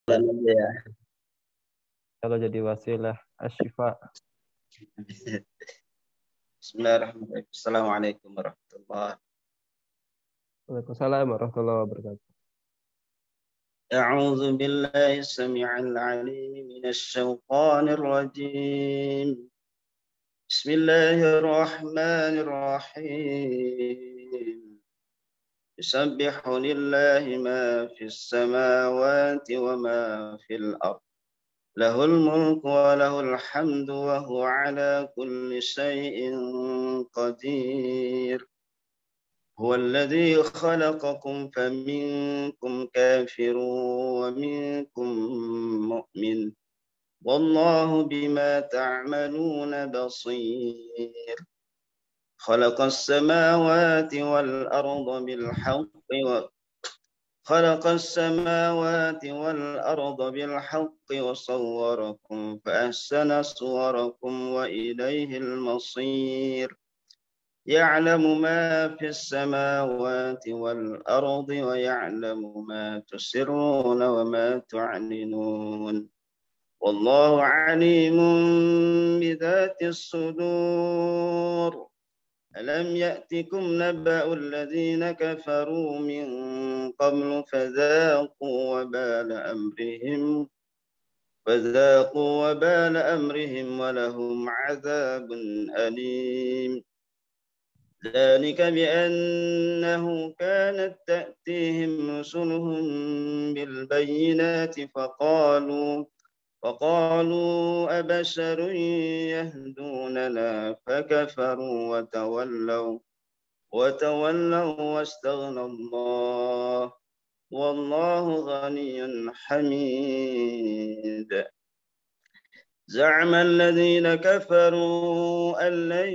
Ya. Kalau jadi wasilah asyifa. Bismillahirrahmanirrahim. Assalamualaikum warahmatullahi Waalaikumsalam warahmatullahi wabarakatuh. أعوذ بالله السميع العليم من الشيطان الرجيم. بسم الله الرحمن الرحيم. يسبح لله ما في السماوات وما في الأرض. له الملك وله الحمد وهو على كل شيء قدير. هو الذي خلقكم فمنكم كافر ومنكم مؤمن والله بما تعملون بصير. خلق السماوات والأرض بالحق وصوركم فأحسن صوركم وإليه المصير. يعلم ما في السماوات والأرض ويعلم ما تسرون وما تعلنون والله عليم بذات الصدور. ألم يأتكم نبأ الذين كفروا من قبل فذاقوا وبال أمرهم ولهم عذاب أليم. ذلك بأنه كانت تأتيهم رسلهم بالبينات فقالوا أبشر يهدوننا فكفروا وتولوا واستغنى الله والله غني حميد. زعم الذين كفروا أن لن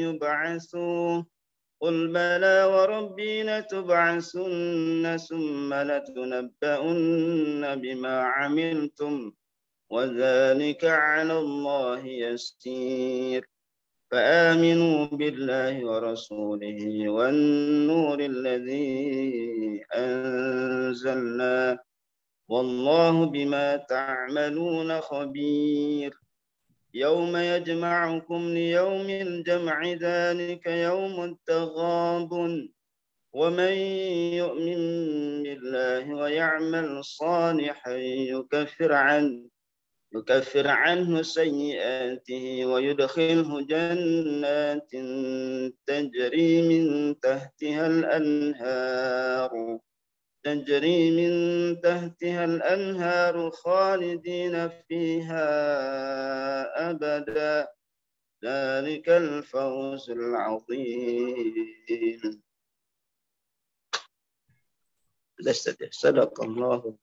يبعثوا قل بلى وربي لتبعثن ثم لتنبؤن بما عملتم وذلك على الله يسير. فآمنوا بالله ورسوله والنور الذي أنزلنا والله بما تعملون خبير. يوم يجمعكم ليوم الجمع ذلك يوم التغابن. ومن يؤمن بالله ويعمل صالحا يكفر عنه سيئاته ويدخله جنات تجري من تحتها الأنهار خالدين فيها أبدا. ذلك الفوز العظيم. صدق الله.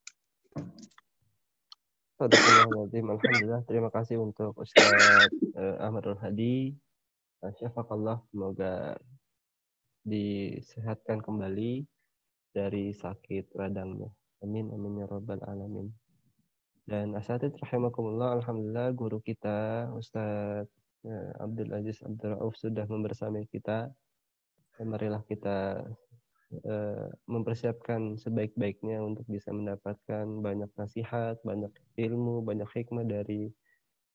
Sadaqallahul azim. Alhamdulillah. Terima kasih untuk Ustaz Ahmadul Hadi. Syafakallah. Semoga disehatkan kembali dari sakit radangnya. Amin amin ya rabbal alamin. Dan asatidz rahimakumullah, alhamdulillah guru kita Ustaz Abdul Aziz Abdul Rauf sudah membersamai kita. Marilah kita mempersiapkan sebaik-baiknya untuk bisa mendapatkan banyak nasihat, banyak ilmu, banyak hikmah dari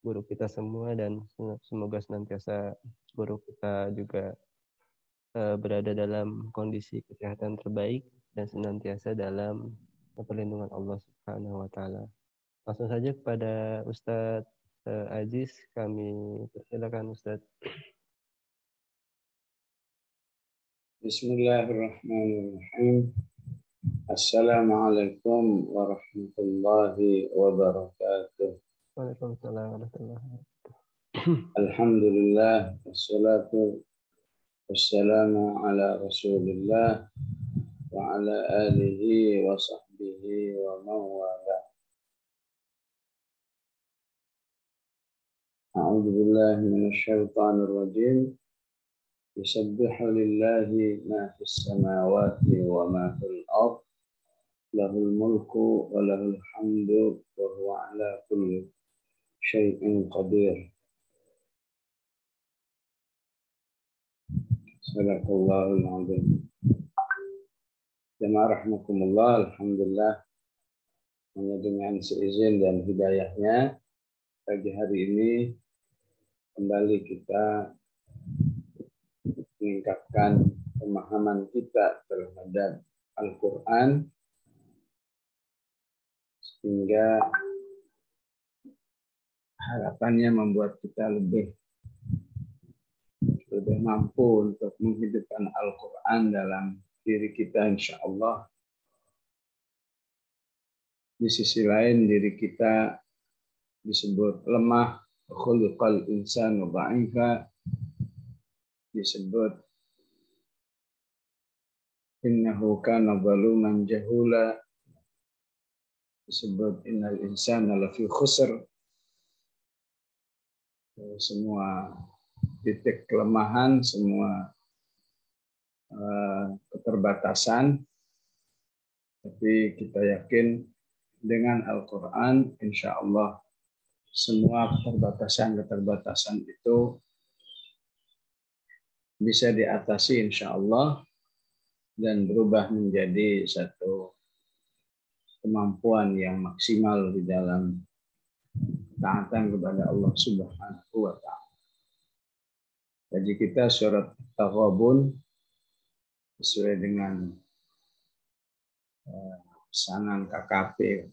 guru kita semua, dan semoga senantiasa guru kita juga berada dalam kondisi kesehatan terbaik dan senantiasa dalam perlindungan Allah Subhanahu wa taala. Langsung saja kepada Ustadz Aziz, kami persilakan Ustadz. Bismillahirrahmanirrahim. Assalamualaikum warahmatullahi wabarakatuh. Waalaikumsalam warahmatullahi wabarakatuh. Alhamdulillah, wassalatu wassalamu ala rasulillah wa ala alihi wa sahbihi wa mawala. A'udzu billahi minasyaitonir rajim. يسبح لله ما في السماوات وما في الأرض له الملك وله الحمد وهو على كل شيء قدير. صدق الله العظيم. Jemaah rahimakumullah, alhamdulillah Hanya dengan seizin dan hidayahnya, pagi hari ini kembali kita meningkatkan pemahaman kita terhadap Al-Quran sehingga harapannya membuat kita lebih mampu untuk menghidupkan Al-Quran dalam diri kita, insya Allah. Di sisi lain diri kita disebut lemah, khuliqal insanu dha'ifa, disebut innahu kana zaluman jahula, disebut innal insana lafi khusr. Semua titik kelemahan, semua keterbatasan, tapi kita yakin dengan Al-Quran, insya Allah semua keterbatasan-keterbatasan itu bisa diatasi insya Allah dan berubah menjadi satu kemampuan yang maksimal di dalam taatan kepada Allah Subhanahu wa Ta'ala. Jadi kita surat Taghabun sesuai dengan pesanan KKP.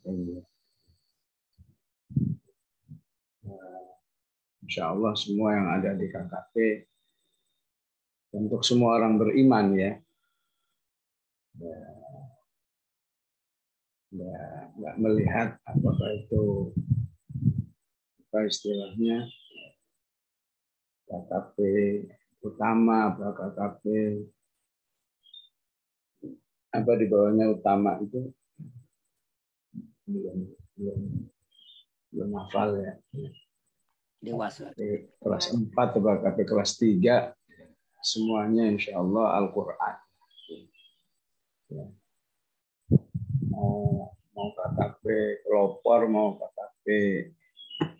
Insya Allah semua yang ada di KKP untuk semua orang beriman ya. Nggak melihat apakah itu apa istilahnya KKP utama, apa KKP apa di bawahnya utama itu belum hafal ya. Dewasa. Kelas 4 atau KKP kelas 3 semuanya insya Allah Al-Quran. Ya. Mau KKP pelopor, mau KKP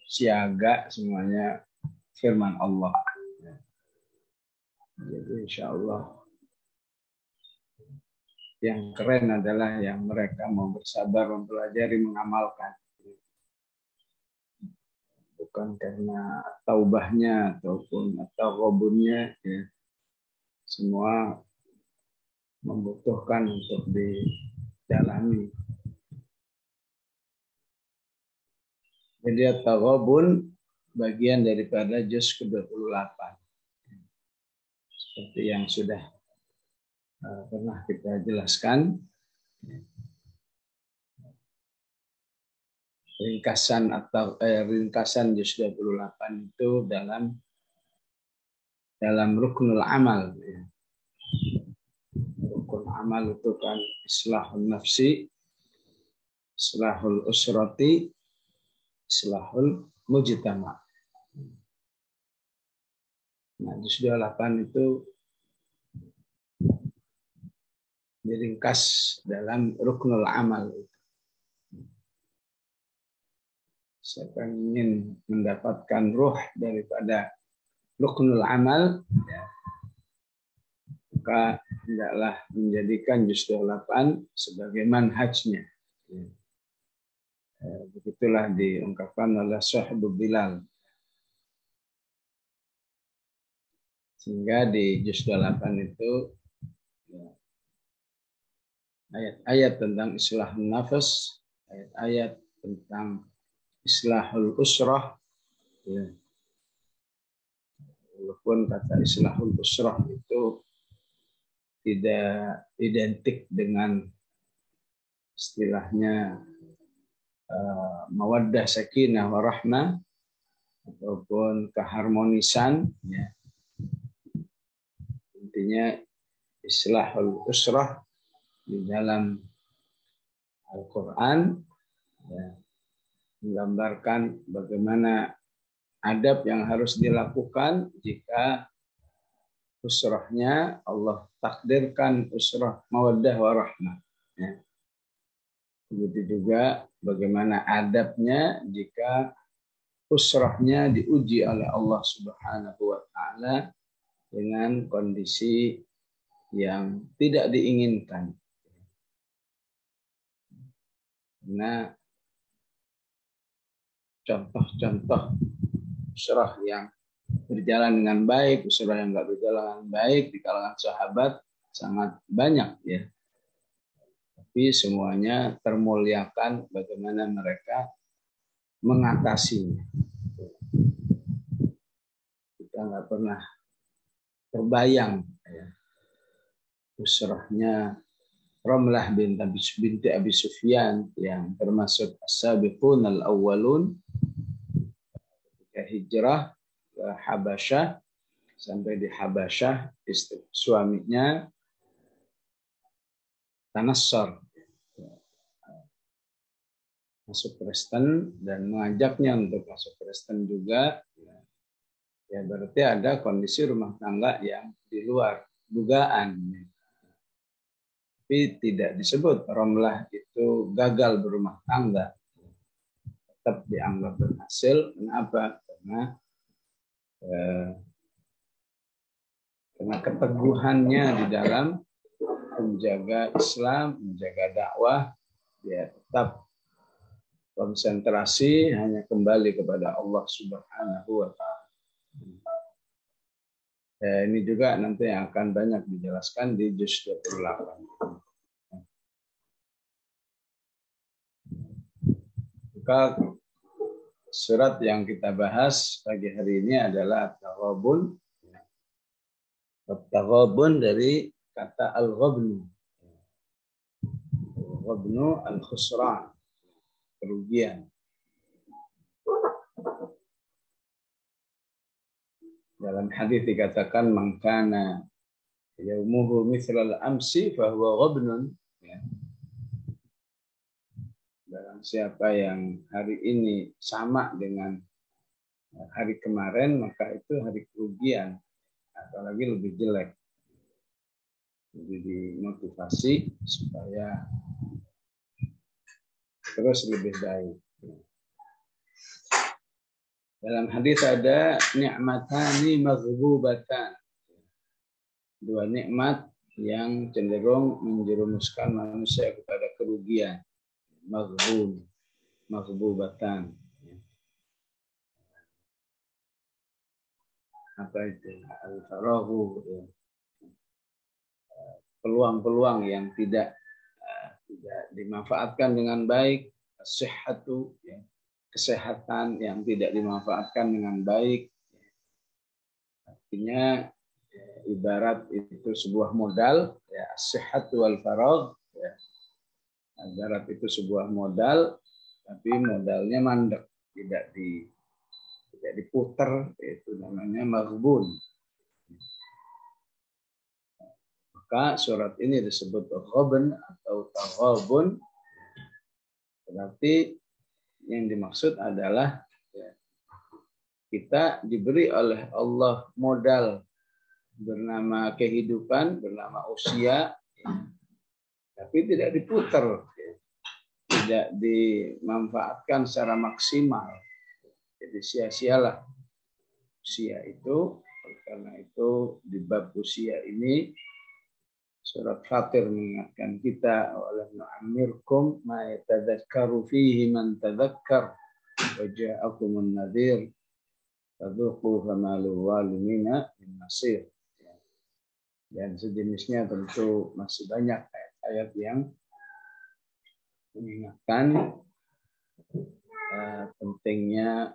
siaga, semuanya firman Allah. Jadi insya Allah yang keren adalah yang mereka mau bersabar mempelajari, mengamalkan. Bukan karena taubahnya ataupun taghabunnya, ya. Semua membutuhkan untuk dijalani. Jadi at-taghabun bagian daripada juz ke-28. Seperti yang sudah pernah kita jelaskan. Ringkasan atau ringkasan juz 28 itu dalam ruknul amal. Rukun amal itu kan islahul nafsi, islahul usrati, islahul mujtama. Nah, juz 28 itu diringkas dalam ruknul amal. Siapa yang ingin mendapatkan ruh daripada ruknul amal, ya, maka hendaklah menjadikan juz 28 sebagai manhajnya. Ya. Begitulah diungkapkan oleh Sahibu Bilal. Sehingga di juz 28 itu ya, ayat-ayat tentang islahun nafas, ayat-ayat tentang islahul usrah, ya. Walaupun kata islahul usrah itu tidak identik dengan istilahnya mawaddah sakinah warahmah ataupun keharmonisan, ya. Intinya islahul usrah di dalam Al-Quran, ya, menggambarkan bagaimana adab yang harus dilakukan jika usrahnya Allah takdirkan usrah mawaddah warahmah. Ya. Begitu juga bagaimana adabnya jika usrahnya diuji oleh Allah Subhanahu wa Ta'ala dengan kondisi yang tidak diinginkan. Nah, contoh-contoh usrah yang berjalan dengan baik, usrah yang nggak berjalan dengan baik di kalangan sahabat sangat banyak ya. Tapi semuanya termuliakan bagaimana mereka mengatasinya. Kita nggak pernah terbayang ya, usrahnya Ramlah binti Abi Sufyan yang termasuk as-sabiqun al-awwalun ketika hijrah ke Habasyah. Sampai di Habasyah suaminya tanassar, masuk Kristen dan mengajaknya untuk masuk Kristen juga. Ya berarti ada kondisi rumah tangga yang di luar dugaan. Tapi tidak disebut Ramlah itu gagal berumah tangga. Tetap dianggap berhasil. Kenapa? Karena keteguhannya di dalam menjaga Islam, menjaga dakwah, dia tetap konsentrasi hanya kembali kepada Allah Subhanahu wa Ta'ala. Ini juga nanti akan banyak dijelaskan di juz 28. Maka surat yang kita bahas pagi hari ini adalah At-Taghabun. At-Taghabun dari kata al-ghabnu. Al-ghabnu al-khusran, kerugian. Dalam hadis dikatakan man kana yaumuhu mithlal amsi fa huwa ghabnun. Barang siapa yang hari ini sama dengan hari kemarin, maka itu hari kerugian, apalagi lebih jelek. Jadi dimotivasi supaya terus lebih baik. Dalam hadis ada ni'matani maghdubatan. Dua nikmat yang cenderung menjerumuskan manusia kepada kerugian. Maghdubatan. Apa itu? Al-faraghu. Peluang-peluang yang tidak dimanfaatkan dengan baik. As-sihhatu, ya. Kesehatan yang tidak dimanfaatkan dengan baik. Artinya ibarat itu sebuah modal, ya, as-sihhat wal faragh, ya. Ibarat itu sebuah modal, tapi modalnya mandek, tidak diputer, itu namanya maghbun. Maka surat ini disebut ghabn atau taghabun, berarti yang dimaksud adalah ya, kita diberi oleh Allah modal bernama kehidupan, bernama usia, ya, tapi tidak diputer, ya, tidak dimanfaatkan secara maksimal. Jadi sia-sialah usia itu. Karena itu di bab usia ini surat Fatir mengingatkan kita wala nu'ammirkum ma yatadzakkaru fihi man tadzakkar wa ja'akumun nadhir fadzuqu fama lizalimina min nasir. Dan sejenisnya tentu masih banyak ayat-ayat yang mengingatkan pentingnya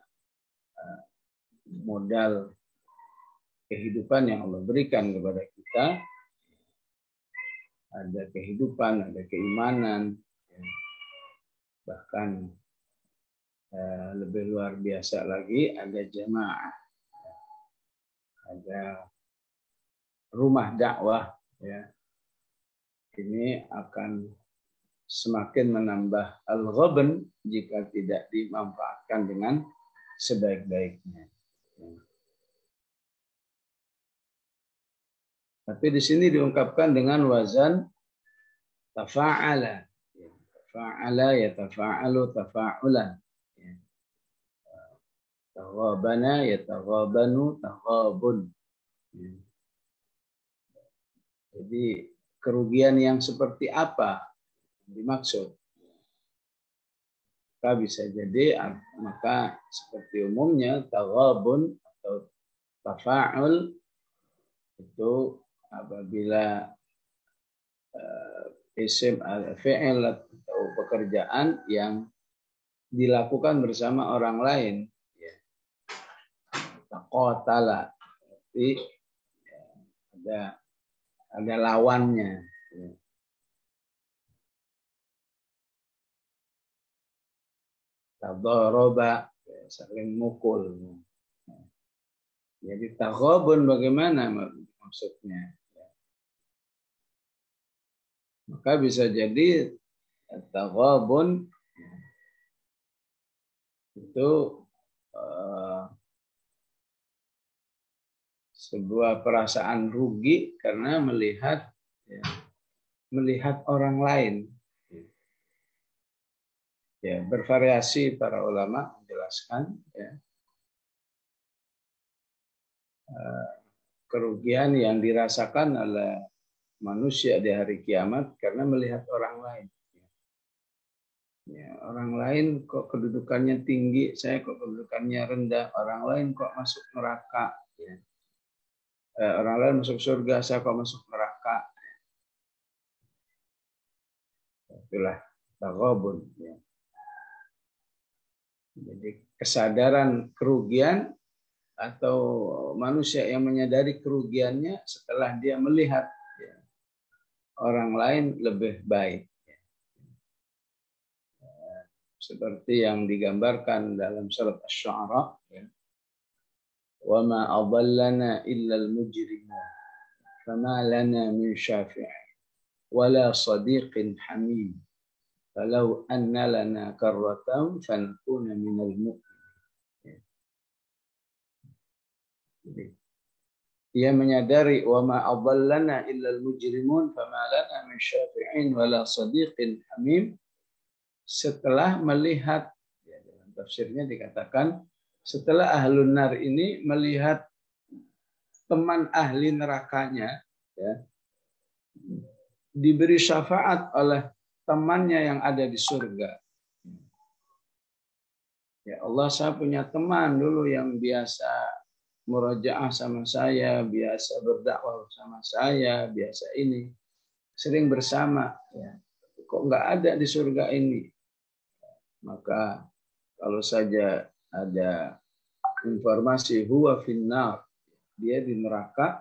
modal kehidupan yang Allah berikan kepada kita. Ada kehidupan, ada keimanan, bahkan lebih luar biasa lagi ada jamaah, ada rumah dakwah. Ya. Ini akan semakin menambah al-ghabn jika tidak dimanfaatkan dengan sebaik-baiknya. Tapi di sini diungkapkan dengan wazan tafa'ala. Tafa'ala yatafa'alu tafa'ulan. Taghabana yataghabanu taghabun. Jadi kerugian yang seperti apa dimaksud? Maka bisa jadi, maka seperti umumnya taghabun atau tafa'ul itu apabila isim fi'il atau pekerjaan yang dilakukan bersama orang lain, ya. Taqatala, berarti ada lawannya, ya. Tadharaba, saling mukul. Jadi taghabun bagaimana maksudnya? Maka bisa jadi taghabun itu sebuah perasaan rugi karena melihat orang lain. Ya, bervariasi para ulama menjelaskan, ya, kerugian yang dirasakan oleh manusia di hari kiamat karena melihat orang lain. Ya, orang lain kok kedudukannya tinggi, saya kok kedudukannya rendah. Orang lain kok masuk neraka. Ya. Orang lain masuk surga, saya kok masuk neraka. Itulah taghabun. Ya. Jadi kesadaran kerugian atau manusia yang menyadari kerugiannya setelah dia melihat, ya, orang lain lebih baik. Ya. Seperti yang digambarkan dalam surat Asy-Syu'ara, ya. Wa ma adallana illa al-mujrimun fama lana min syafi'in wala sadiqin hamim. Falau anna lana karratan fanakuna minal mu'minin. Dia menyadari wa ma adallana illa al-mujrimun fama lana min syafi'in wala sadiqin hamim. Setelah melihat, ya, dalam tafsirnya dikatakan setelah ahlun nar ini melihat teman ahli nerakanya, ya, diberi syafaat oleh temannya yang ada di surga. Ya Allah, saya punya teman dulu yang biasa murojaah sama saya, biasa berdakwah sama saya, biasa ini, sering bersama. Ya. Kok nggak ada di surga ini? Maka kalau saja ada informasi huwa finnar, dia di neraka,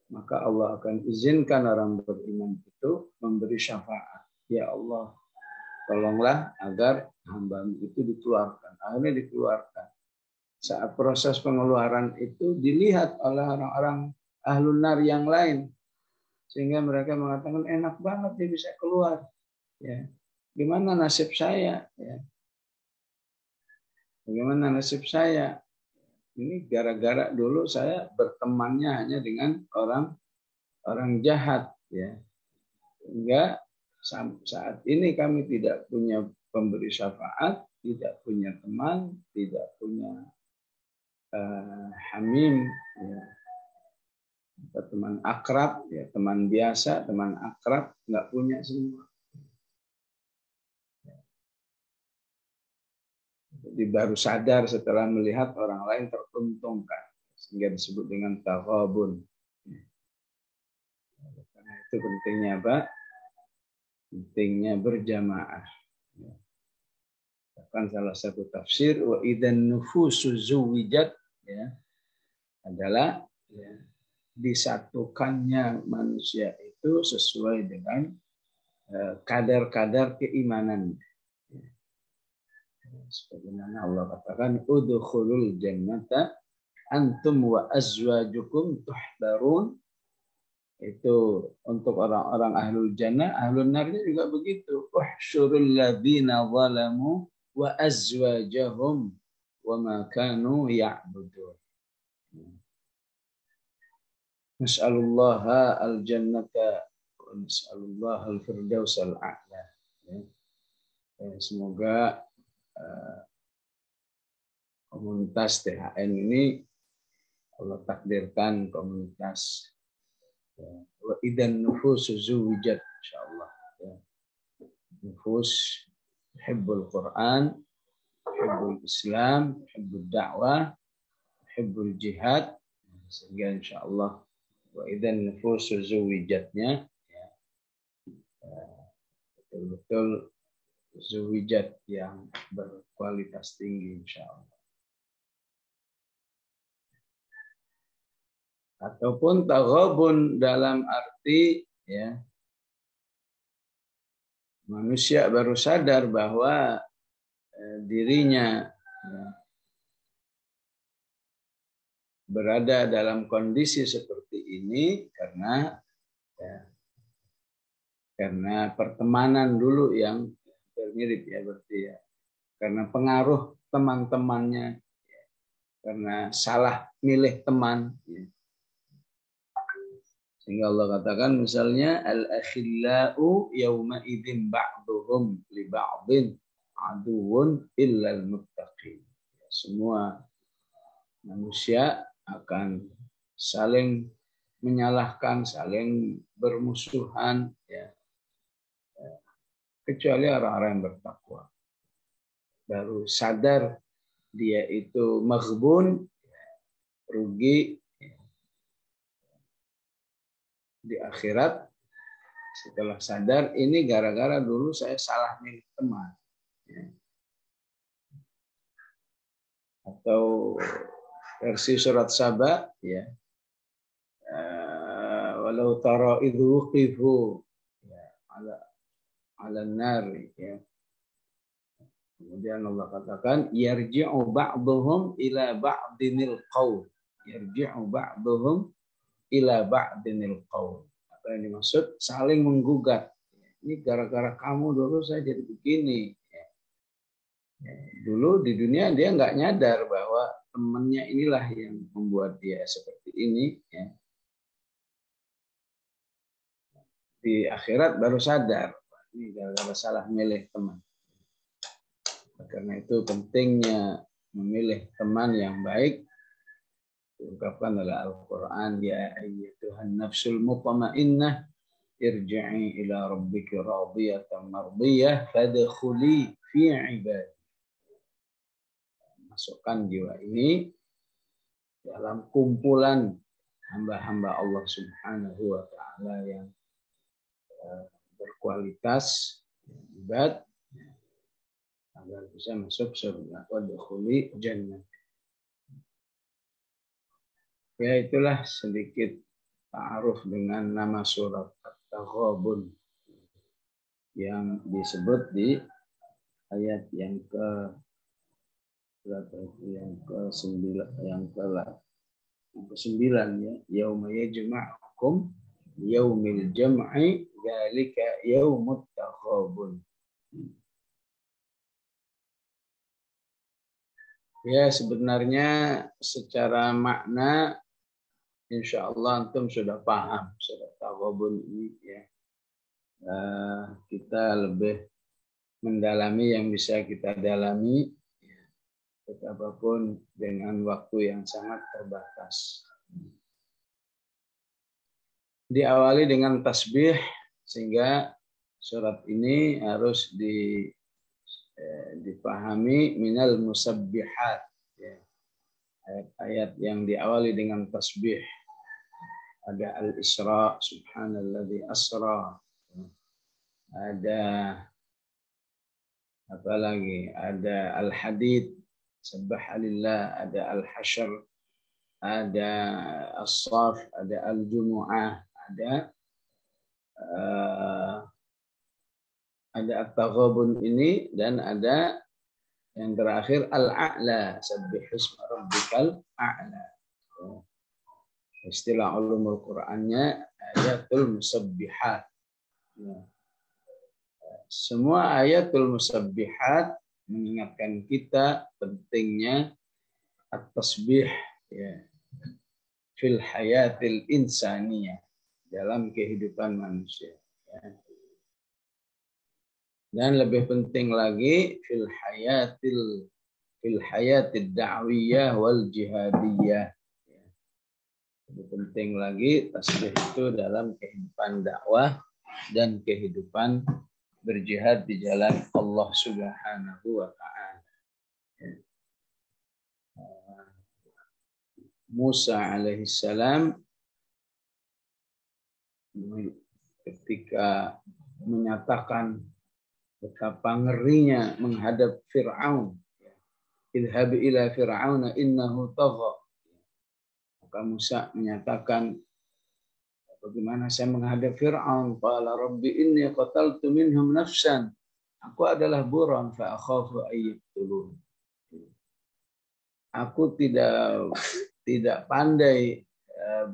maka Allah akan izinkan orang beriman itu memberi syafaat. Ya Allah, tolonglah agar hamba itu dikeluarkan. Akhirnya dikeluarkan. Saat proses pengeluaran itu dilihat oleh orang-orang ahlun nar yang lain, sehingga mereka mengatakan enak banget dia bisa keluar. Ya, gimana nasib saya? Ya. Bagaimana nasib saya? Ini gara-gara dulu saya bertemannya hanya dengan orang jahat. Ya, sehingga saat ini kami tidak punya pemberi syafaat, tidak punya teman, tidak punya hamim, ya, teman akrab, ya, teman biasa, teman akrab, nggak punya semua. Jadi baru sadar setelah melihat orang lain teruntungkan, sehingga disebut dengan taghabun. Karena itu pentingnya apa? Pentingnya berjamaah. Bahkan salah satu tafsir wa idzan nufusu zuwijat, ya, adalah, ya, disatukannya manusia itu sesuai dengan kadar-kadar keimanan. Sebagaimana Allah katakan udkhulul jannata antum wa azwajukum tuhbarun. Itu untuk orang-orang ahlul jannah. Ahlul narnya juga begitu. Uhsyurul ladzina zalamu wa azwajahum wa ma kanu ya'budun. Nas'alullaha al-jannata wa nas'alullaha al-firdaus al-a'la. Semoga komunitas THN ini Allah takdirkan komunitas wa idan nufus zuwijat insyaallah, ya. Nufus hibbul Quran, uhibbul Islam, uhibbul dakwah, uhibbul jihad. Sehingga insyaallah wa idzan nufusu zuwijatnya ya, betul-betul zuwijat yang berkualitas tinggi insyaallah. Ataupun taghabun dalam arti ya manusia baru sadar bahwa dirinya ya, berada dalam kondisi seperti ini karena ya, karena pertemanan dulu yang mirip ya berarti ya, karena pengaruh teman-temannya ya, karena salah milih teman ya. Sehingga Allah katakan misalnya al-akhillau yawma idzin ba'duhum li ba'din aduwwun illal muttaqin. Semua manusia akan saling menyalahkan, saling bermusuhan ya. Kecuali orang-orang yang bertakwa. Baru sadar dia itu maghbun, rugi di akhirat. Setelah sadar ini gara-gara dulu saya salah milih teman ya. Atau versi surat Saba ya, walau tara idzu qifu ya ala nar ya. Kemudian Allah katakan yarji'u ba'dhum ila ba'dinil qaul, yarji'u ba'dhum ila ba'dinil qaul. Apa yang dimaksud? Saling menggugat. Ini gara-gara kamu dulu saya jadi begini. Dulu di dunia dia nggak nyadar bahwa temannya inilah yang membuat dia seperti ini. Ya. Di akhirat baru sadar. Ini gara-gara salah milih teman. Karena itu pentingnya memilih teman yang baik. Diungkapkan oleh Al-Quran, ya ayyatuhan nafsul mutmainnah irji'i ila rabbika radiyatan mardiyah fadkhuli fi ibadi. Masukkan jiwa ini dalam kumpulan hamba-hamba Allah Subhanahu wa taala yang berkualitas ibad agar bisa masuk surga. Wadkhuli jannah. Ya itulah sedikit ta'aruf dengan nama surat At-Taghabun yang disebut di ayat yang ke-9 ya, yauma yajma'ukum yaumil jam'i dzalika yaumut taghabun. Ya sebenarnya secara makna insyaallah antum sudah paham surat Taghabun ini ya. Kita lebih mendalami yang bisa kita dalami ya, betapapun dengan waktu yang sangat terbatas. Diawali dengan tasbih sehingga surat ini harus dipahami minal musabbihat ya. Ayat-ayat yang diawali dengan tasbih. Ada Al-Isra, Subhanalladzi asra. Ada apa lagi? Ada Al-Hadid, Subhanallah. Ada Al-Hasyr, ada As-Saff, ada Al-Jumu'ah, ada At-Taghabun ini, dan ada yang terakhir Al-A'la, Sabbihisma Rabbikal A'la. Istilah ulumul Qur'annya ayatul musabbihat. Semua ayatul musabbihat mengingatkan kita pentingnya at-tasbih ya, fil hayatil insaniyah, dalam kehidupan manusia. Ya. Dan lebih penting lagi fil hayatid da'wiyah wal jihadiyah. Lebih penting lagi tasbih itu dalam kehidupan dakwah dan kehidupan berjihad di jalan Allah Subhanahu wa taala. Musa alaihissalam ketika menyatakan betapa ngerinya menghadap Fir'aun. Idhab ila Fir'auna innahu tagha. Maka Musa menyatakan, bagaimana saya menghadap Fir'aun? Qala rabbi inni qataltu minhum nafsan. Aku adalah buron fa akhafu ayyaqtulun. Aku tidak pandai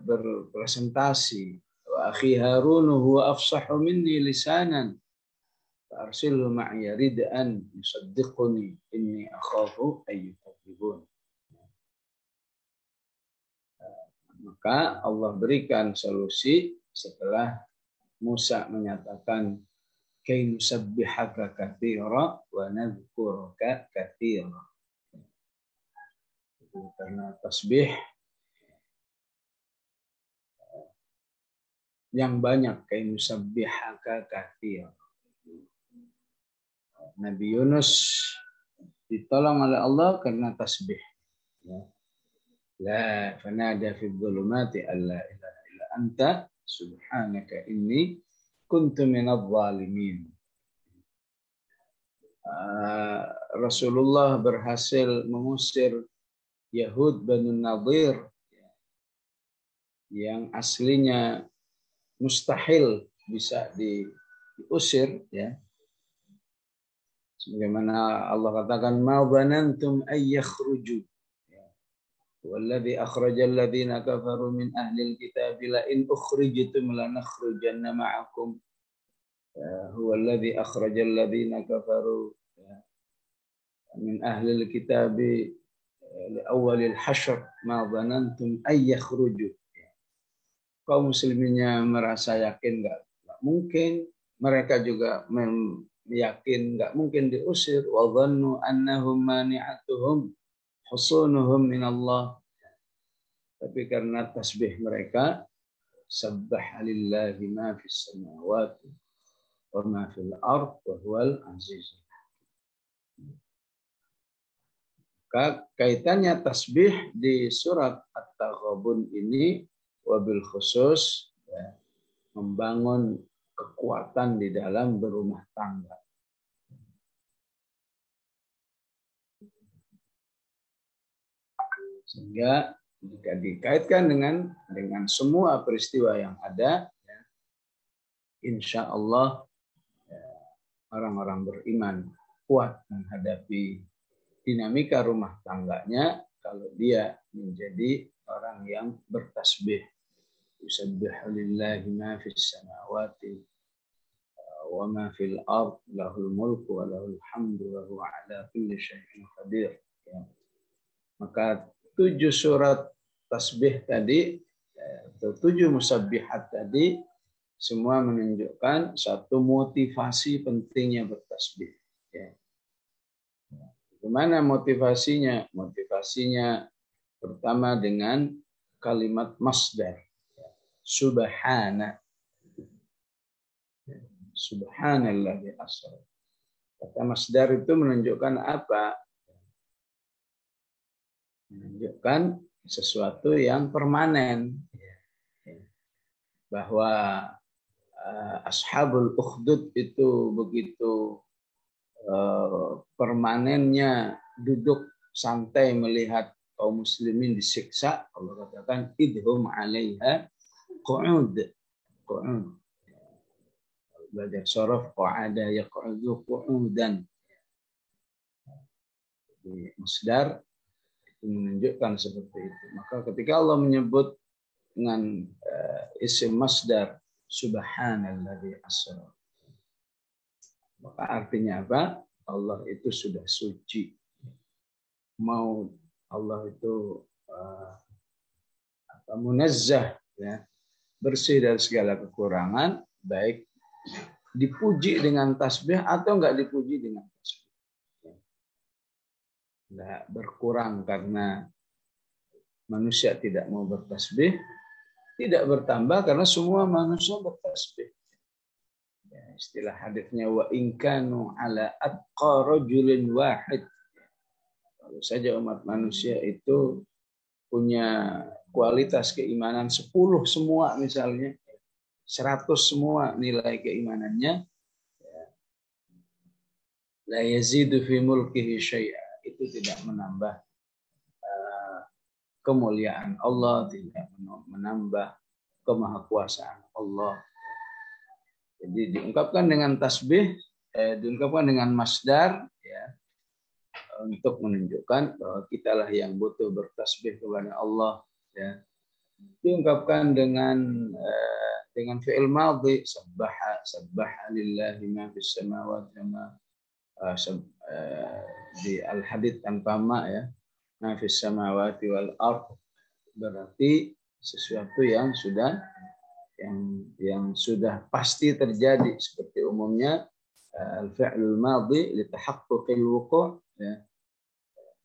berpresentasi. Wa akhi Harun huwa afsahu minni lisanan. Fa arsilhu ma'i rid'an yusaddiquni inni akhafu ayyukadzibun. Maka Allah berikan solusi setelah Musa menyatakan kay nusabbihaka katsira wa nadhkuraka katsira. Karena tasbih yang banyak, kay nusabbihaka katsira. Nabi Yunus ditolong oleh Allah karena tasbih. La fanada fi dhulumati alla ilaha illa anta subhanaka inni kuntu minadh dhalimin. Rasulullah berhasil mengusir Yahud Banu Nadir yang aslinya mustahil bisa diusir, ya. Sebagaimana Allah katakan ma banantum ay yakhruju walladzi akhrajal ladzina kafaru min ahlil kitabi la in ukhrijtum lanakhrujanna ma'akum huwallazi akhrajal ladzina kafaru min ahlil kitabi li awwalil hasyr ma dhanantum ay yakhruju. Kaum musliminnya merasa yakin enggak mungkin, mereka juga yakin enggak mungkin diusir. Wa dhannu annahum mani'atuhum husunuhum min Allah. Tapi karena tasbih mereka, sabbaha lillahi ma fis samawati wa ma fil ard wa huwal azizul hakim. Kaitannya tasbih di surat At-Taghabun ini wabil khusus, ya, membangun kekuatan di dalam berumah tangga. Sehingga jika dikaitkan dengan semua peristiwa yang ada, ya, insya Allah ya, orang-orang beriman kuat menghadapi dinamika rumah tangganya kalau dia menjadi orang yang bertasbih. Yusabbihu lillahi ma fis samawati wa ma fil ard lahul mulku wa lahul hamdu wa huwa ala kulli syai'in qadir. Ya. Maka 7 surat tasbih tadi, atau 7 musabbihat tadi, semua menunjukkan satu motivasi pentingnya bertasbih. Ya. Bagaimana motivasinya? Motivasinya pertama dengan kalimat masdar. Subhana. Subhanalladzi asra. Kata masdar itu menunjukkan apa? Menunjukkan sesuatu yang permanen. Bahwa ashabul ukhdud itu begitu permanennya duduk santai melihat kaum muslimin disiksa. Allah katakan idhum 'alaiha qu'ud. Qu'ud. Belajar sharaf qa'ada yaq'udu qu'udan. Di masdar itu menunjukkan seperti itu. Maka ketika Allah menyebut dengan isim masdar subhanalladzi asra, maka artinya apa? Allah itu sudah suci. Mau Allah itu munazzah, ya, bersih dari segala kekurangan, baik dipuji dengan tasbih atau enggak dipuji dengan tasbih. Enggak berkurang karena manusia tidak mau bertasbih, tidak bertambah karena semua manusia bertasbih. Ya, istilah hadisnya wa in kanu ala atqa rajulin wahid. Kalau saja umat manusia itu punya kualitas keimanan 10 semua misalnya, 100 semua nilai keimanannya, la yazidu fi mulkihi syai'a, itu tidak menambah kemuliaan Allah, tidak menambah kemahakuasaan Allah. Jadi diungkapkan dengan tasbih, diungkapkan dengan masdar, ya, untuk menunjukkan bahwa kitalah yang butuh bertasbih kepada Allah, ya. Diungkapkan dengan fi'il madhi, sabbaha lillahi ma fis samawati ma di al-hadid tanpa ma, ya, ma fis samawati wal ard, berarti sesuatu yang sudah pasti terjadi, seperti umumnya al-fi'lul madhi li tahaqquqil wuqu', ya,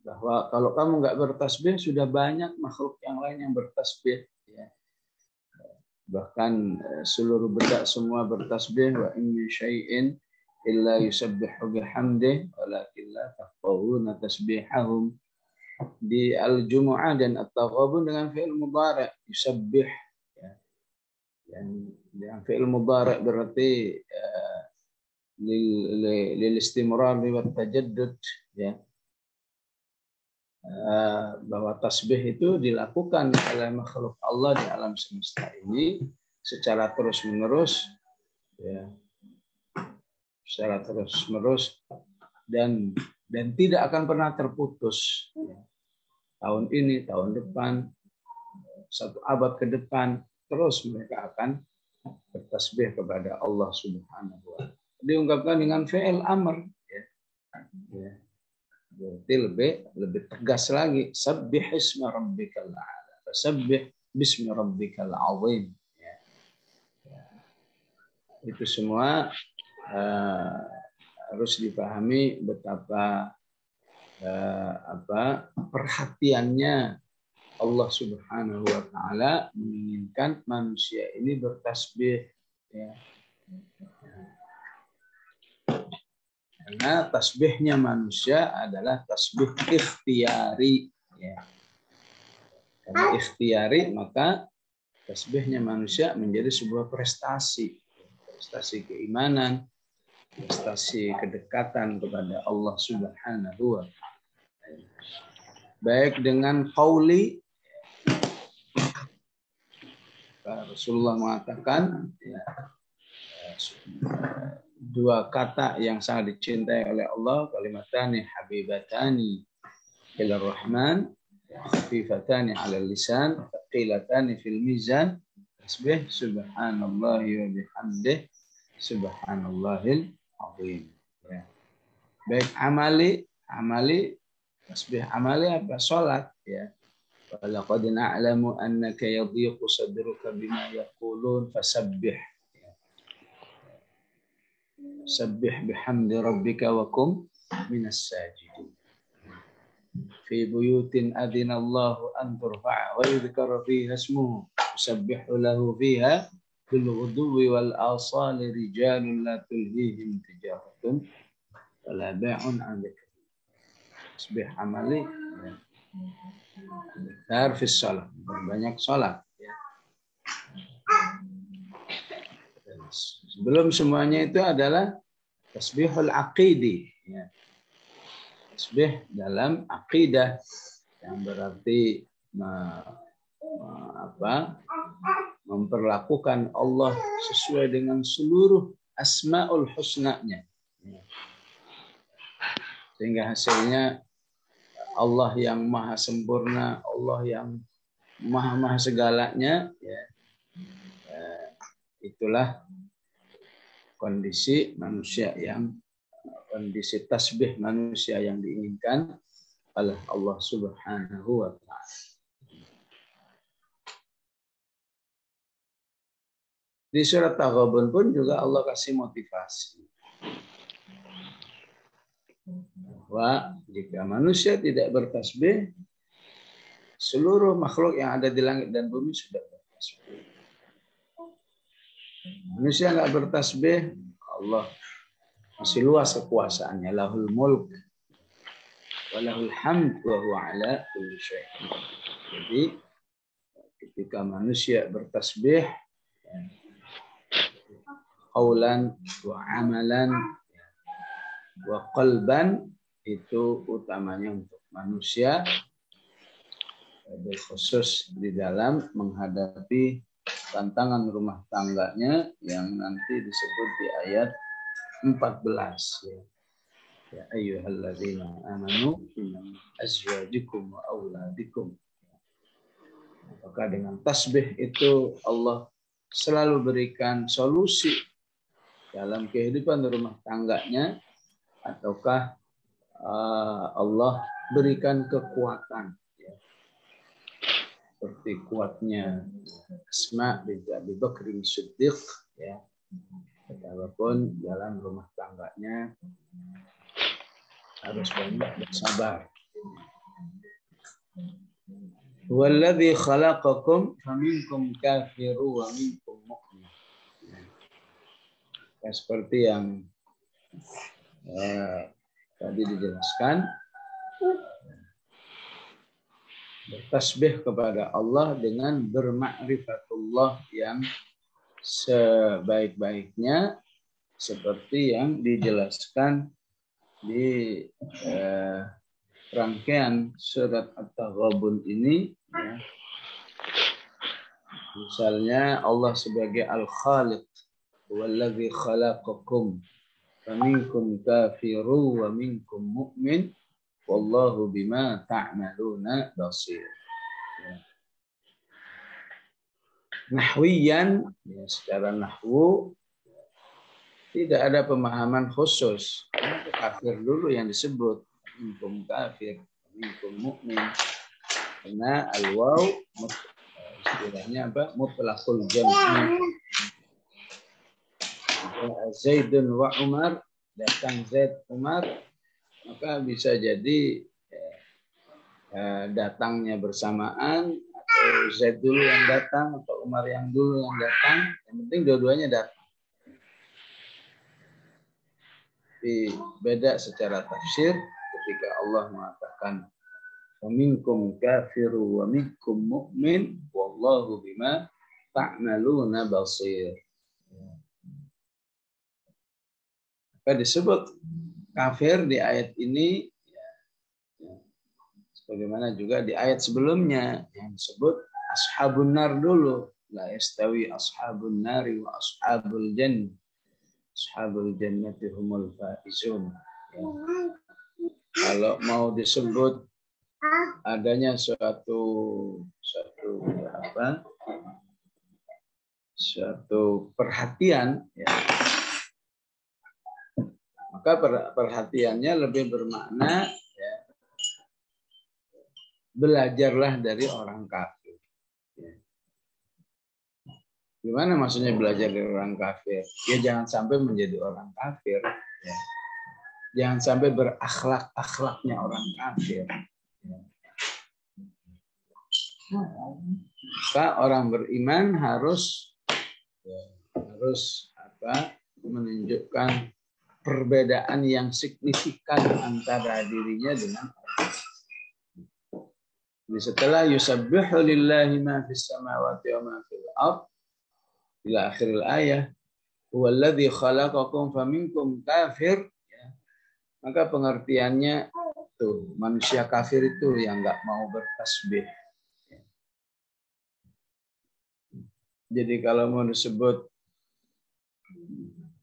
bahwa kalau kamu nggak bertasbih sudah banyak makhluk yang lain yang bertasbih, ya. Bahkan seluruh benda semua bertasbih, wa in min syai'in illa yusabbihu bihamdihi walakin la tafqahuna tasbihahum. Di Al-Jumu'ah dan At-Taghabun dengan fi'il mudhari' yusabbih, ya. Yang fi'il mudhari' berarti lil istimrar wa tajaddud, ya. Bahwa tasbih itu dilakukan oleh makhluk Allah di alam semesta ini secara terus-menerus, ya, secara terus-menerus dan tidak akan pernah terputus, ya. Tahun ini, tahun depan, 1 abad ke depan, terus mereka akan bertasbih kepada Allah Subhanahu wa Ta'ala. Diungkapkan dengan fi'il amr, ya. Ya. Berarti lebih tegas lagi, sabbih isma rabbikal a'la, fasabbih bismi rabbikal azim, ya. Ya. Itu semua harus dipahami betapa perhatiannya Allah Subhanahu wa Ta'ala menginginkan manusia ini bertasbih, ya. Karena tasbihnya manusia adalah tasbih ikhtiyari, ya. Karena ikhtiyari, maka tasbihnya manusia menjadi sebuah prestasi keimanan, prestasi kedekatan kepada Allah Subhanahu wa Ta'ala. Baik dengan qauli, Rasulullah mengatakan, ya, 2 kata yang sangat dicintai oleh Allah, kalimatani habibatani ila rahman, khafifatani ala lisan, thaqilatani fil mizan, tasbih subhanallahi wa bihamdih subhanallahil azim, ya. Baik amali tasbih amali apa? Salat, ya. Walaqad na'lamu annaka yadhiqu sadruka bima yaqulun fasabbih, sabbih bihamdi rabbika wa kum minas sajidin. Fi buyutin adina Allahu an turfa'a wa yudhkara fiha ismuhu yusabbihu lahu fiha bil ghuduwi wal asali rijalun la tulhihim tijaratun wala bai'un 'an dzikri. Tasbih amali, ya. Harus salat, banyak salat, ya. Sebelum semuanya itu adalah tasbihul aqidi, ya. Tasbih dalam aqidah yang berarti memperlakukan Allah sesuai dengan seluruh asmaul husna-Nya, ya. Sehingga hasilnya Allah yang maha sempurna, Allah yang maha segalanya, ya. Itulah kondisi tasbih manusia yang diinginkan oleh Allah Subhanahu wa Ta'ala. Di surat Taghabun pun juga Allah kasih motivasi bahwa jika manusia tidak bertasbih, seluruh makhluk yang ada di langit dan bumi sudah bertasbih. Manusia nggak bertasbih, Allah masih luas kekuasaannya, lahul mulk. walahul hamd wa huwa ala kulli syai'in. Jadi ketika manusia bertasbih qaulan wa amalan wa qalban, itu utamanya untuk manusia, khusus di dalam menghadapi tantangan rumah tangganya yang nanti disebut di ayat 14 ya. Ya ayyuhalladzina amanu inna azwajikum wa auladikum. Maka dengan tasbih itu Allah selalu berikan solusi dalam kehidupan rumah tangganya, ataukah Allah berikan kekuatan ya. Seperti kuatnya Asma binti Abi Bakr Siddiq ya. Walaupun dalam rumah tangganya harus banyak bersabar. Walladzi khalaqakum faminkum kafiru wa minkum mu'min. Ya, seperti yang tadi dijelaskan, bertasbih kepada Allah dengan bermakrifatullah yang sebaik-baiknya, seperti yang dijelaskan di rangkaian surat At-Taghabun ini ya. Misalnya Allah sebagai Al-Khaliq, walladzi khalaqakum faminkum kafiru wa minkum mu'min wallahu bima ta'maluna basir. Ya. Nahwiyan ya, secara nahwu tidak ada pemahaman khusus. Kafir dulu yang disebut, minkum kafir, minkum mu'min. Karena al-waw istilahnya apa? Mutlaqul jam'i. Zaidun wa Umar, datang Zaid Umar, maka bisa jadi datangnya bersamaan, atau Zaid dulu yang datang atau Umar yang dulu yang datang. Yang penting dua-duanya datang. Beda secara tafsir ketika Allah mengatakan faminkum kafiru wa minkum mu'min wallahu bima ta'maluna basir. Maka disebut kafir di ayat ini ya, sebagaimana juga di ayat sebelumnya yang disebut ashabun nar dulu, la yastawi ashabun nari wa ashabul jannah. Ashabul jannati humul faizun. Ya. Kalau mau disebut adanya suatu perhatian ya, maka perhatiannya lebih bermakna ya, belajarlah dari orang kafir. Ya. Gimana maksudnya belajar dari orang kafir? Ya jangan sampai menjadi orang kafir. Ya. Jangan sampai berakhlak-akhlaknya orang kafir. Ya. Maka orang beriman harus menunjukkan perbedaan yang signifikan antara dirinya dengan orang. Jadi setelah yusabbihu lillahi ma fis samawati wa ma fil ardh ila akhiril ayah, huwallazi khalaqakum faminkum kafir, ya. Maka pengertiannya tuh manusia kafir itu yang enggak mau bertasbih. Jadi kalau mau disebut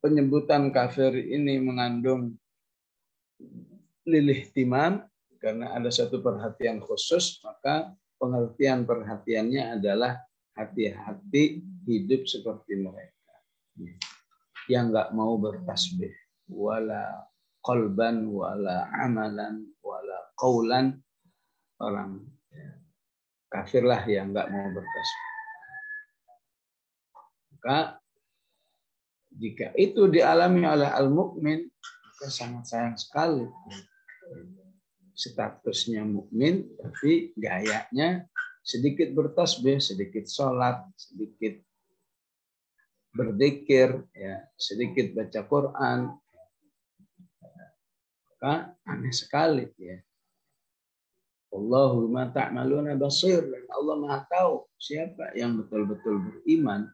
penyebutan kafir ini mengandung lilih timam karena ada satu perhatian khusus, maka pengertian perhatiannya adalah hati-hati hidup seperti mereka yang enggak mau bertasbih, wala qalban wala amalan wala qaulan. Orang kafirlah yang enggak mau bertasbih. Maka jika itu dialami oleh al-mukmin, maka sangat sayang sekali. Statusnya mukmin tapi gayanya sedikit bertasbih, sedikit sholat, sedikit berzikir, ya, sedikit baca Quran. Maka aneh sekali ya. Wallahu bima ta'maluna basir. Dan Allah Maha tahu siapa yang betul-betul beriman.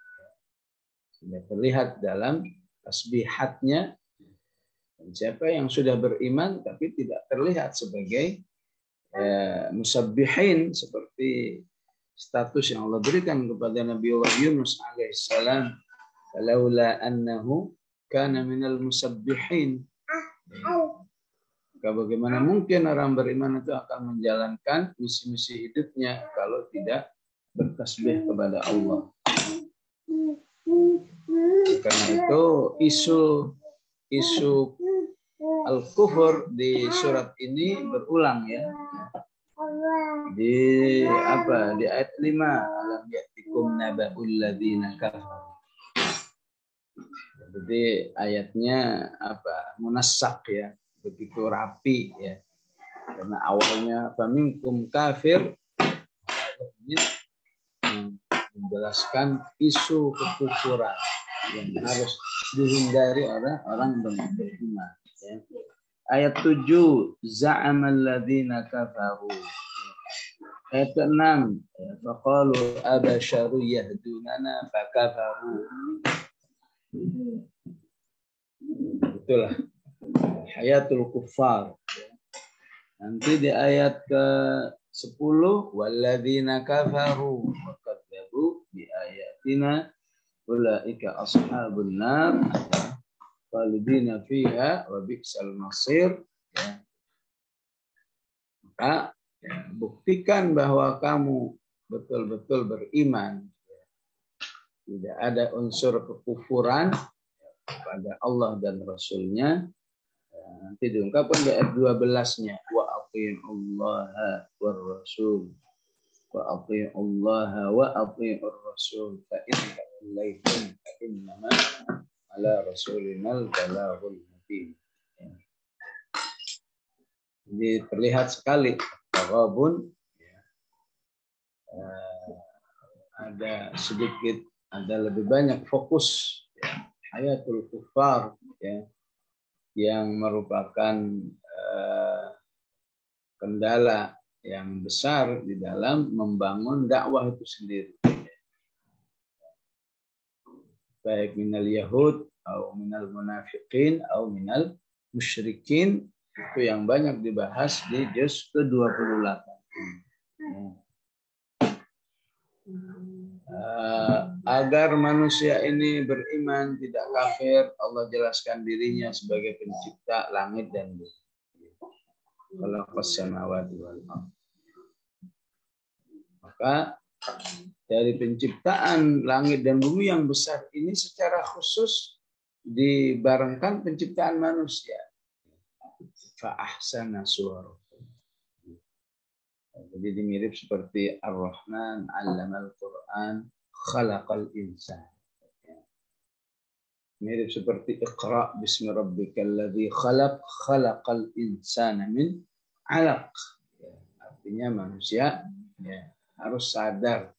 Sudah terlihat dalam tasbihatnya. Dan siapa yang sudah beriman tapi tidak terlihat sebagai musabbihin seperti status yang Allah berikan kepada Nabiullah Yunus alaihissalam, "Laula annahu kana minal musabbihin." Bagaimana mungkin orang beriman itu akan menjalankan misi-misi hidupnya kalau tidak bertasbih kepada Allah. Karena itu isu al-kufur di surat ini berulang ya. Di ayat 5, alam ya'tikum naba'ul ladzina kafaru. Jadi ayatnya munassak ya, begitu rapi ya. Karena awalnya faminkum kafir menjelaskan isu kekufuran yang harus dihindari oleh orang beriman ya. Ayat 7, za'amal ladzina kafaru. Ayat 6, faqalu abasyaru yahdunana fakafaru. Itulah hayatul kuffar. Nanti di ayat ke-10, walladzina kafaru wa kadzabu bi ayatina ulaika ashabun nar khalidina fiha wa bi'sal masir. Maka buktikan bahwa kamu betul-betul beriman. Tidak ada unsur kekufuran pada Allah dan Rasulnya. Nanti diungkapkan di ayat 12-nya. Wa ati'ullaha war rasul. Wa ati'ullaha wa ati'ur rasul. Fa in tawallaytum fa innama ala rasulinal balaghul mubin. Jadi terlihat sekali taghabun ada lebih banyak fokus ya, hayatul kuffar ya, yang merupakan kendala yang besar di dalam membangun dakwah itu sendiri. Baik minal yahud atau minal munafiqin atau minal musyrikin, itu yang banyak dibahas di juz ke-28. Agar manusia ini beriman, tidak kafir, Allah jelaskan dirinya sebagai pencipta langit dan bumi. Khalaqas samawati wal ardh. Maka dari penciptaan langit dan bumi yang besar ini secara khusus dibarengkan penciptaan manusia. Fa ahsana suwarakum. Jadi mirip seperti Ar-Rahman 'allamal Qur'an khalaqal insan. Mirip seperti Iqra bismi rabbikal ladzi khalaq khalaqal insana min 'alaq. Artinya manusia harus sadar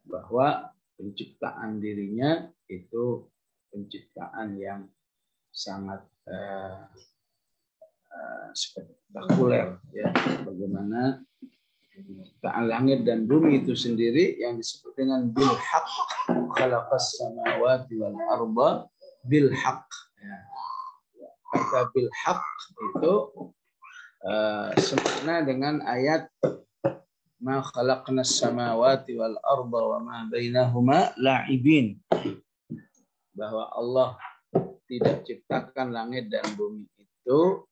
bahwa penciptaan dirinya itu penciptaan yang sangat spektakuler ya. Bagaimana penciptaan langit dan bumi itu sendiri yang disebut dengan bil haqq, khalaqas samawati wal arda bil haqq ya. Kata bil haqq itu semakna dengan ayat ma khalaqnas samawati wal arda wa ma bainahuma la'ibin, bahwa Allah tidak ciptakan langit dan bumi itu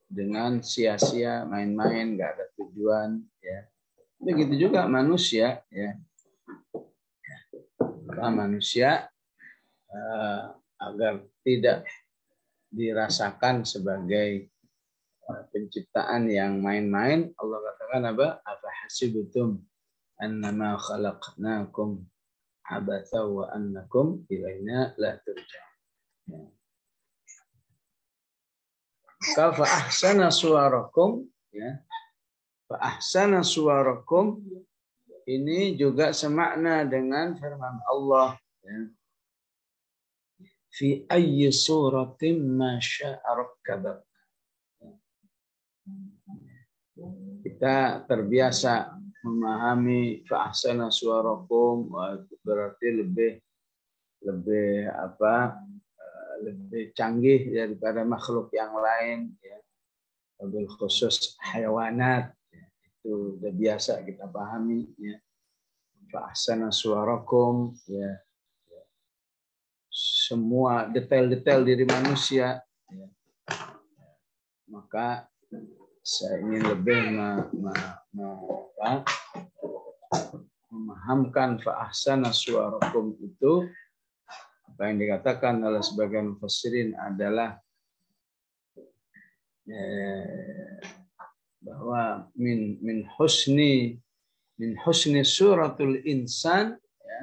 dengan sia-sia, main-main, nggak ada tujuan ya. Begitu juga manusia ya. Manusia agar tidak dirasakan sebagai penciptaan yang main-main, Allah katakan apa? Afa hasibtum annama khalaqnakum abatha wa annakum ilaina la turja'un. Fa ahsana suwarakum ya. Fa ahsana suwarakum ini juga semakna dengan firman Allah ya. Fi ayyi suratin ma syaa rakkabak. kita terbiasa memahami fa'ahsana suarakum, berarti lebih canggih daripada makhluk yang lain, ya. Wabil khusus hayawanat, ya. Itu sudah biasa kita pahami, ya. Fa'ahsana suarakum, ya. Semua detail-detail diri manusia, ya. Maka saya ingin lebih memahamkan fa'ahsana suarakum itu, apa yang dikatakan oleh sebagian mufassirin adalah bahwa min husni suratul insan, ya,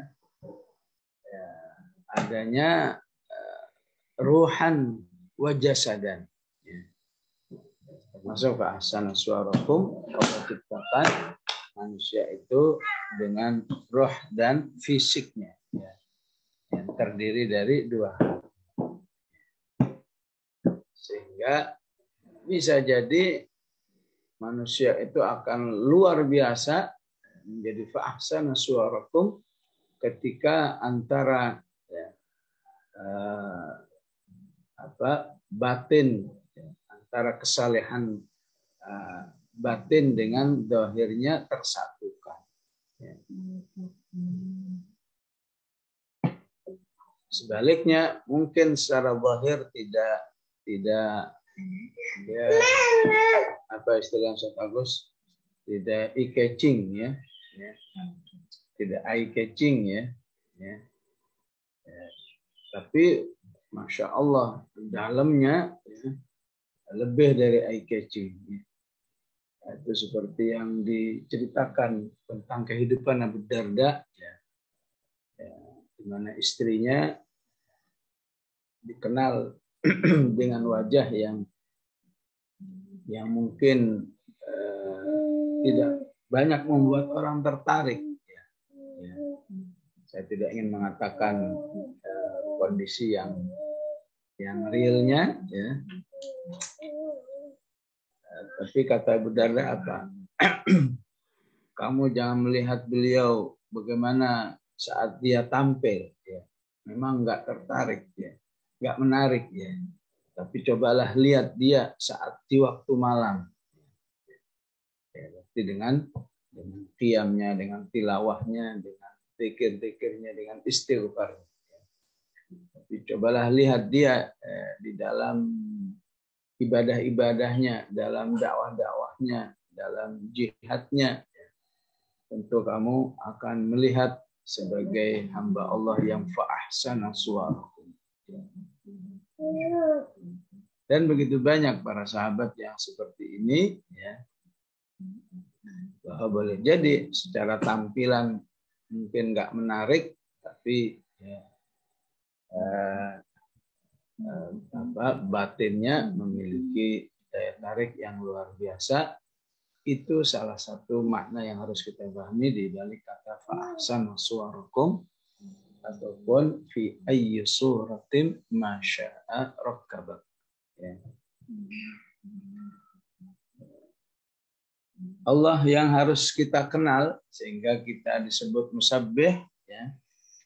adanya ruhan wa jasadan, ya. Termasuk fa'ahsana suarakum, Allah ciptakan manusia itu dengan roh dan fisiknya, ya, yang terdiri dari dua hal. Sehingga bisa jadi manusia itu akan luar biasa menjadi fa'ahsana suarakum ketika antara, ya, batin, ya, antara kesalehan batin dengan zahirnya tersatukan, ya. Sebaliknya mungkin secara zahir tidak ya, apa istilah Ustaz Agus, tidak eye catching, ya, tidak eye catching, ya. Tapi masya Allah dalamnya, ya, lebih dari eye catching, ya. Itu seperti yang diceritakan tentang kehidupan Abu Darda, ya, di mana istrinya dikenal dengan wajah yang mungkin tidak banyak membuat orang tertarik, ya. Saya tidak ingin mengatakan kondisi yang realnya, ya. Tapi kata Abu Darda apa? Kamu jangan melihat beliau bagaimana saat dia tampil, ya. Memang nggak tertarik, ya, nggak menarik, ya. Tapi cobalah lihat dia saat di waktu malam, ya, dengan qiyamnya, dengan tilawahnya, dengan zikir-zikirnya, dengan istighfar. Tapi cobalah lihat dia di dalam ibadah-ibadahnya, dalam dakwah-dakwahnya, dalam jihadnya. Tentu kamu akan melihat sebagai hamba Allah yang fa'ahsana suarakum. Dan begitu banyak para sahabat yang seperti ini, ya. Bahwa boleh jadi secara tampilan mungkin nggak menarik, tapi, ya, batinnya memiliki daya tarik yang luar biasa. Itu salah satu makna yang harus kita pahami di balik kata fa'ahsana suarakum, ataupun fi ayyi suratin ma syaa rakkabak, ya. Allah yang harus kita kenal sehingga kita disebut musabbih, ya,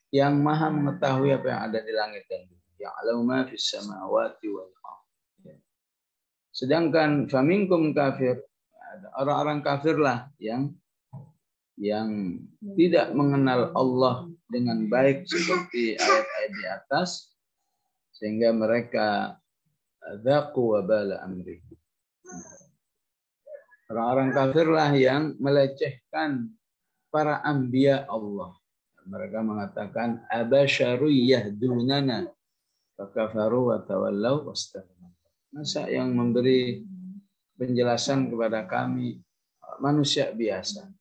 yang maha mengetahui apa yang ada di langit dan bumi, ya'lamu ma fis samawati wal ardh. Sedangkan faminkum kafir, ada orang-orang kafirlah yang tidak mengenal Allah dengan baik seperti ayat-ayat di atas, sehingga mereka dzaqu wabala amri. Orang-orang kafirlah yang melecehkan para anbiya Allah. Mereka mengatakan abasyaru yahdunana fakafaru wa tawallaw wastakbaru. Masa yang memberi penjelasan kepada kami manusia biasa.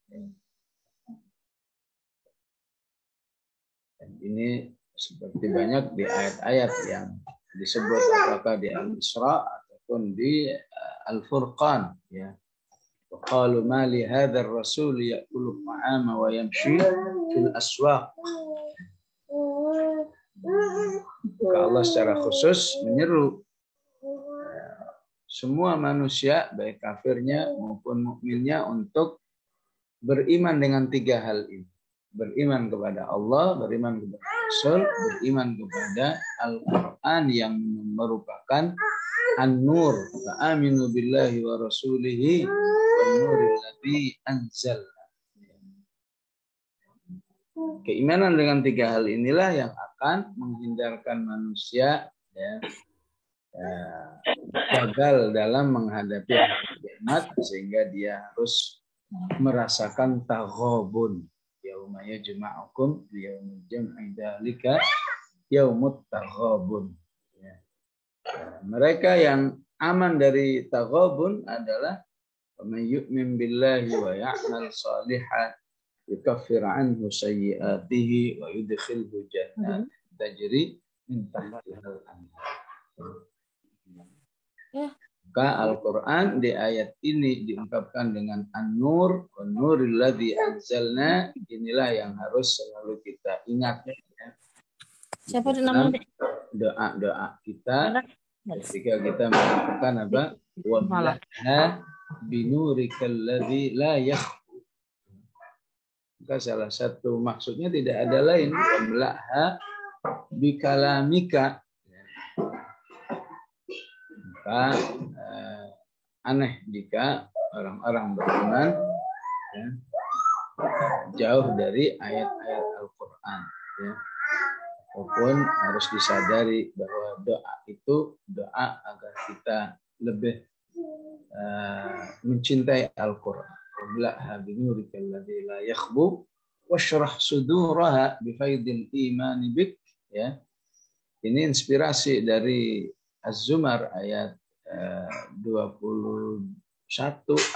Dan ini seperti banyak di ayat-ayat yang disebut, apakah di Al-Isra ataupun di Al-Furqan, ya. Qalu ma li hadzal rasul ya'kulu at-ta'ama wa yamshi fil aswaq. Maka Allah secara khusus menyeru semua manusia, baik kafirnya maupun mukminnya, untuk beriman dengan 3 hal ini. Beriman kepada Allah, beriman kepada Rasul, beriman kepada Al-Quran yang merupakan An-Nur. Fa'aminu billahi wa rasulihi wa nuril ladzi anzalna. Keimanan dengan 3 hal inilah yang akan menghindarkan manusia gagal dalam menghadapi kiamat, sehingga dia harus merasakan taghabun. Yauma yajma'ukum liyaumil jam'i dzalika yaumut taghabun. Mereka yang aman dari taghabun adalah man yu'min billahi wa ya'mal shalihan yukaffir anhu sayyi'atihi wa yudkhilhu jannat tajri min tahtihal anhar. Maka Al-Quran di ayat ini diungkapkan dengan An-Nur, An-Nuril ladzi anzalna. Inilah yang harus selalu kita ingat, ya. Siapa namanya? Doa-doa kita ketika kita mengatakan apa? Wamlaha binurikal ladzi la yakhfa. Maka salah satu maksudnya tidak ada lain, wamlaha bikalamika. Maka aneh jika orang-orang beriman jauh dari ayat-ayat Al-Quran, ya. Ataupun harus disadari bahwa doa itu doa agar kita lebih mencintai Al-Quran. Wamlaha binurikal ladzi la yakhbu washrah suduraha bifaidil imani bik, ya. Ini inspirasi dari Az-Zumar ayat 21.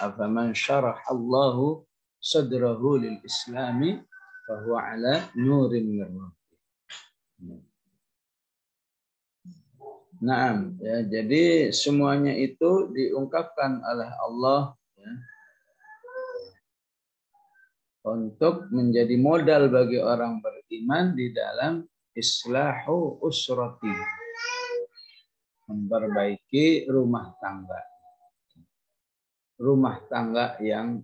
Afaman syarahallahu sadrahu lil islami fahuwa ala nurin min rabbih. Naam, ya, jadi semuanya itu diungkapkan oleh Allah, ya, untuk menjadi modal bagi orang beriman di dalam islahu usrati, memperbaiki rumah tangga yang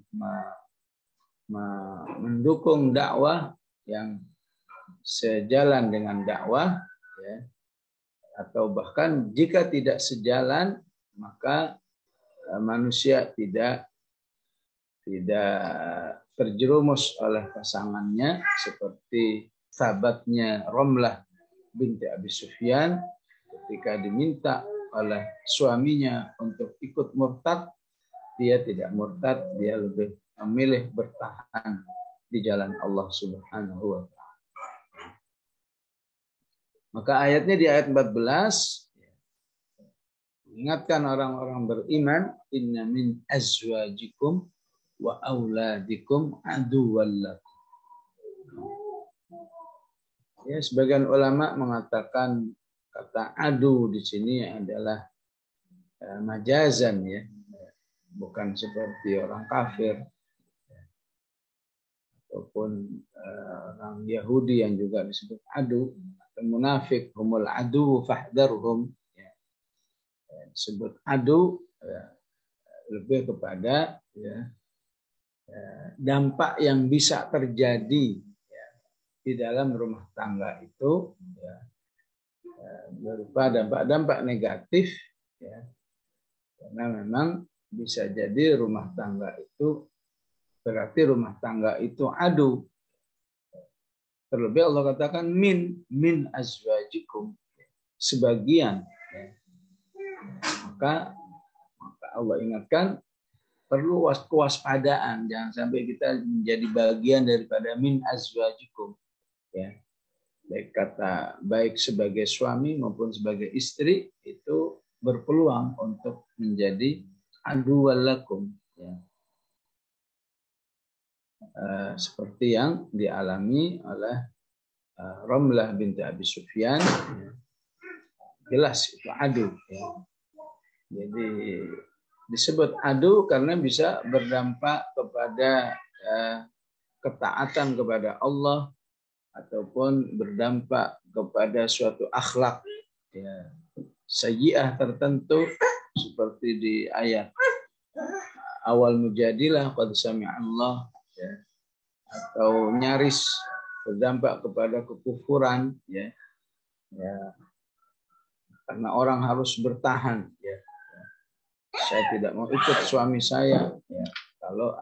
mendukung dakwah, yang sejalan dengan dakwah, ya. Atau bahkan jika tidak sejalan, maka manusia tidak terjerumus oleh pasangannya, seperti sahabatnya Romlah binti Abi Sufyan ketika diminta oleh suaminya untuk ikut murtad, dia tidak murtad, dia lebih memilih bertahan di jalan Allah Subhanahu wa ta'ala. Maka ayatnya di ayat 14 mengingatkan orang-orang beriman, inna min azwajikum wa auladikum aduwwan lakum. Ya, sebagian ulama mengatakan kata adu di sini adalah majazan, ya, bukan seperti orang kafir ataupun orang Yahudi yang juga disebut adu, atau munafik, humul adu fahdharhum, ya. Disebut adu, ya, lebih kepada, ya, dampak yang bisa terjadi, ya, di dalam rumah tangga itu, ya, berupa dampak-dampak negatif, ya, karena memang bisa jadi rumah tangga itu berarti rumah tangga itu adu. Terlebih Allah katakan min azwajikum, sebagian, ya. Maka Allah ingatkan perlu kewaspadaan, jangan sampai kita menjadi bagian daripada min azwajikum, ya. Baik sebagai suami maupun sebagai istri itu berpeluang untuk menjadi aduwwan lakum, ya. Seperti yang dialami oleh Romlah binti Abi Sufyan, ya. Jelas itu adu, ya. Jadi disebut adu karena bisa berdampak kepada ketaatan kepada Allah ataupun berdampak kepada suatu akhlak, ya, sayyi'ah tertentu seperti di ayat awal Mujadilah qad sami'allah, ya, atau nyaris berdampak kepada kekufuran, ya, karena orang harus bertahan, ya. Saya tidak mau ikut suami saya, ya, kalau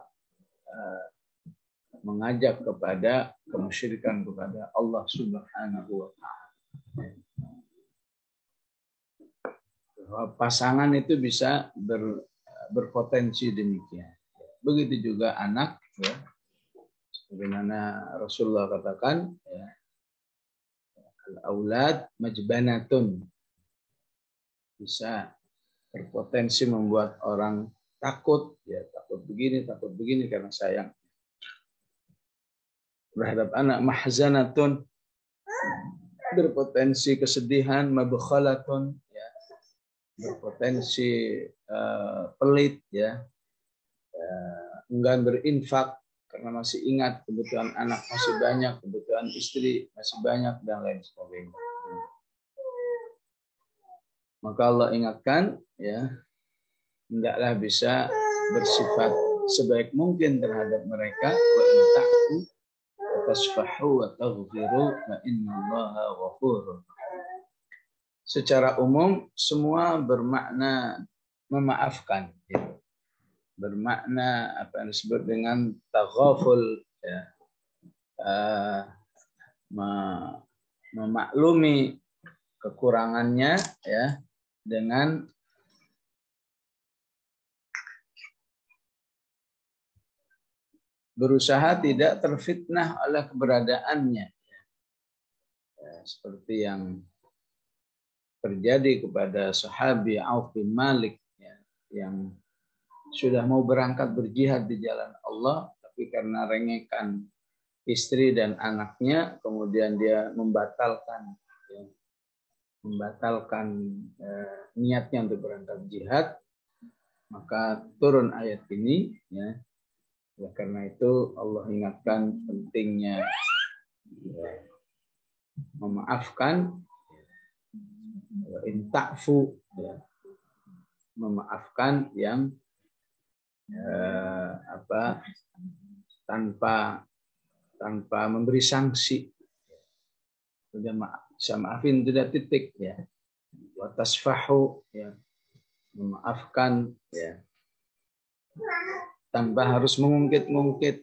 mengajak kepada kemusyrikan kepada Allah Subhanahu wa Ta'ala. Pasangan itu bisa berpotensi demikian. Begitu juga anak, ya. Sebagaimana Rasulullah katakan, ya, al-aulad majbanatun, bisa berpotensi membuat orang takut, ya, takut begini karena sayang terhadap anak. Mahzanatun, berpotensi kesedihan. Mabkhalatun, ya, berpotensi pelit, ya, enggan berinfak karena masih ingat kebutuhan anak masih banyak, kebutuhan istri masih banyak, dan lain sebagainya. Maka Allah ingatkan, ya, hendaklah bisa bersifat sebaik mungkin terhadap mereka. Wa in ta'fu wa tasfahu wa taghfiru fa innallaha ghafurur. Secara umum semua bermakna memaafkan, ya. Bermakna apa yang disebut dengan taghaful, ya, memaklumi kekurangannya, ya, dengan berusaha tidak terfitnah oleh keberadaannya, ya, seperti yang terjadi kepada sahabi Auf bin Malik, ya, yang sudah mau berangkat berjihad di jalan Allah, tapi karena rengekan istri dan anaknya, kemudian dia membatalkan niatnya untuk berangkat jihad. Maka turun ayat ini, ya. Karena itu Allah ingatkan pentingnya, ya, memaafkan, in ta'fu, ya, memaafkan yang tanpa memberi sanksi. Sudah bisa maafin, sudah titik, ya. Wa tasfahu, ya, memaafkan, ya, tanpa harus mengungkit-ungkit.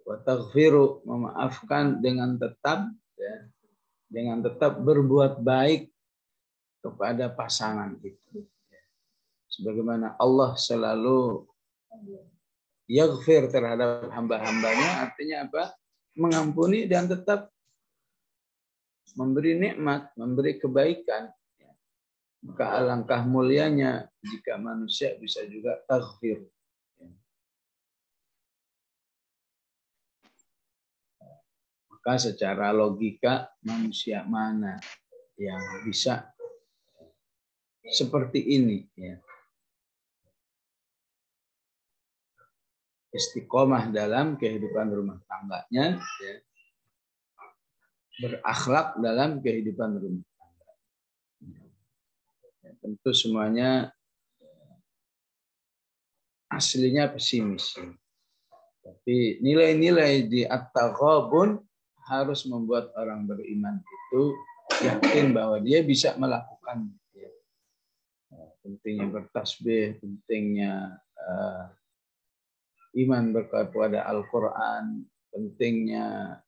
Wa taghfiru, memaafkan dengan tetap, ya, dengan tetap berbuat baik kepada pasangan itu. Sebagaimana Allah selalu yaghfir terhadap hamba-hambanya, artinya apa? Mengampuni dan tetap memberi nikmat, memberi kebaikan. Maka alangkah mulianya jika manusia bisa juga taghfir. Maka secara logika manusia mana yang bisa seperti ini, ya, istiqomah dalam kehidupan rumah tangganya, ya, berakhlak dalam kehidupan rumah tangga. Ya, tentu semuanya aslinya pesimis, tapi nilai-nilai di at-taghabun harus membuat orang beriman itu yakin bahwa dia bisa melakukan, ya. Pentingnya bertasbih, pentingnya iman kepada Al-Quran, pentingnya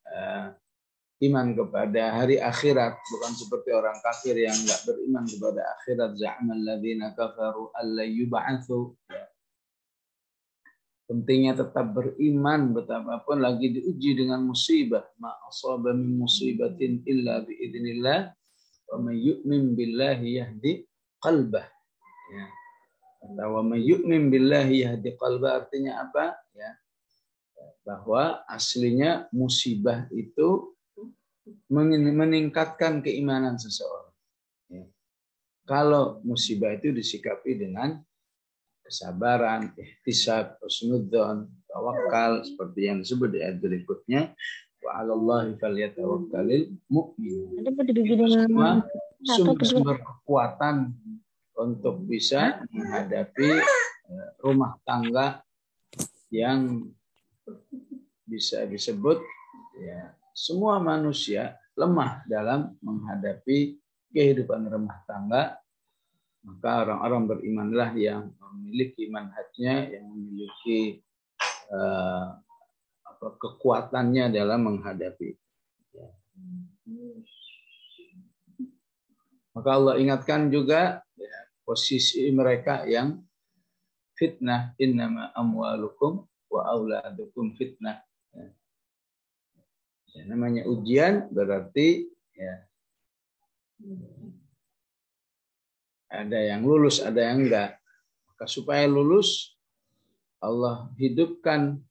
iman kepada hari akhirat, bukan seperti orang kafir yang nggak beriman kepada akhirat. Za'amal ladzina kafaru alla yub'atsu. Pentingnya tetap beriman betapapun lagi diuji dengan musibah. Ma asaba min musibatin illa bi idznillah wa may yu'min billahi yahdi qalbah. Ya. Wa may yu'min billahi yahdi qalbah artinya apa? Ya. Bahwa aslinya musibah itu meningkatkan keimanan seseorang. Ya. Kalau musibah itu disikapi dengan kesabaran, ihtisab, husnudzon, tawakal, seperti yang disebut di ayat berikutnya, Wa 'alallahi falyatawakkalul mu'minun. Ada berdiri Semua satu kedua. sumber kekuatan untuk bisa menghadapi rumah tangga yang bisa disebut ya, semua manusia lemah dalam menghadapi kehidupan rumah tangga. Maka orang-orang berimanlah yang memiliki manhajnya, yang memiliki kekuatannya dalam menghadapi. Maka Allah ingatkan juga ya, posisi mereka yang fitnah, innama amwalukum wa auladukum fitnah. Ya, namanya ujian berarti ya ada yang lulus, ada yang enggak. Maka supaya lulus, Allah hidupkan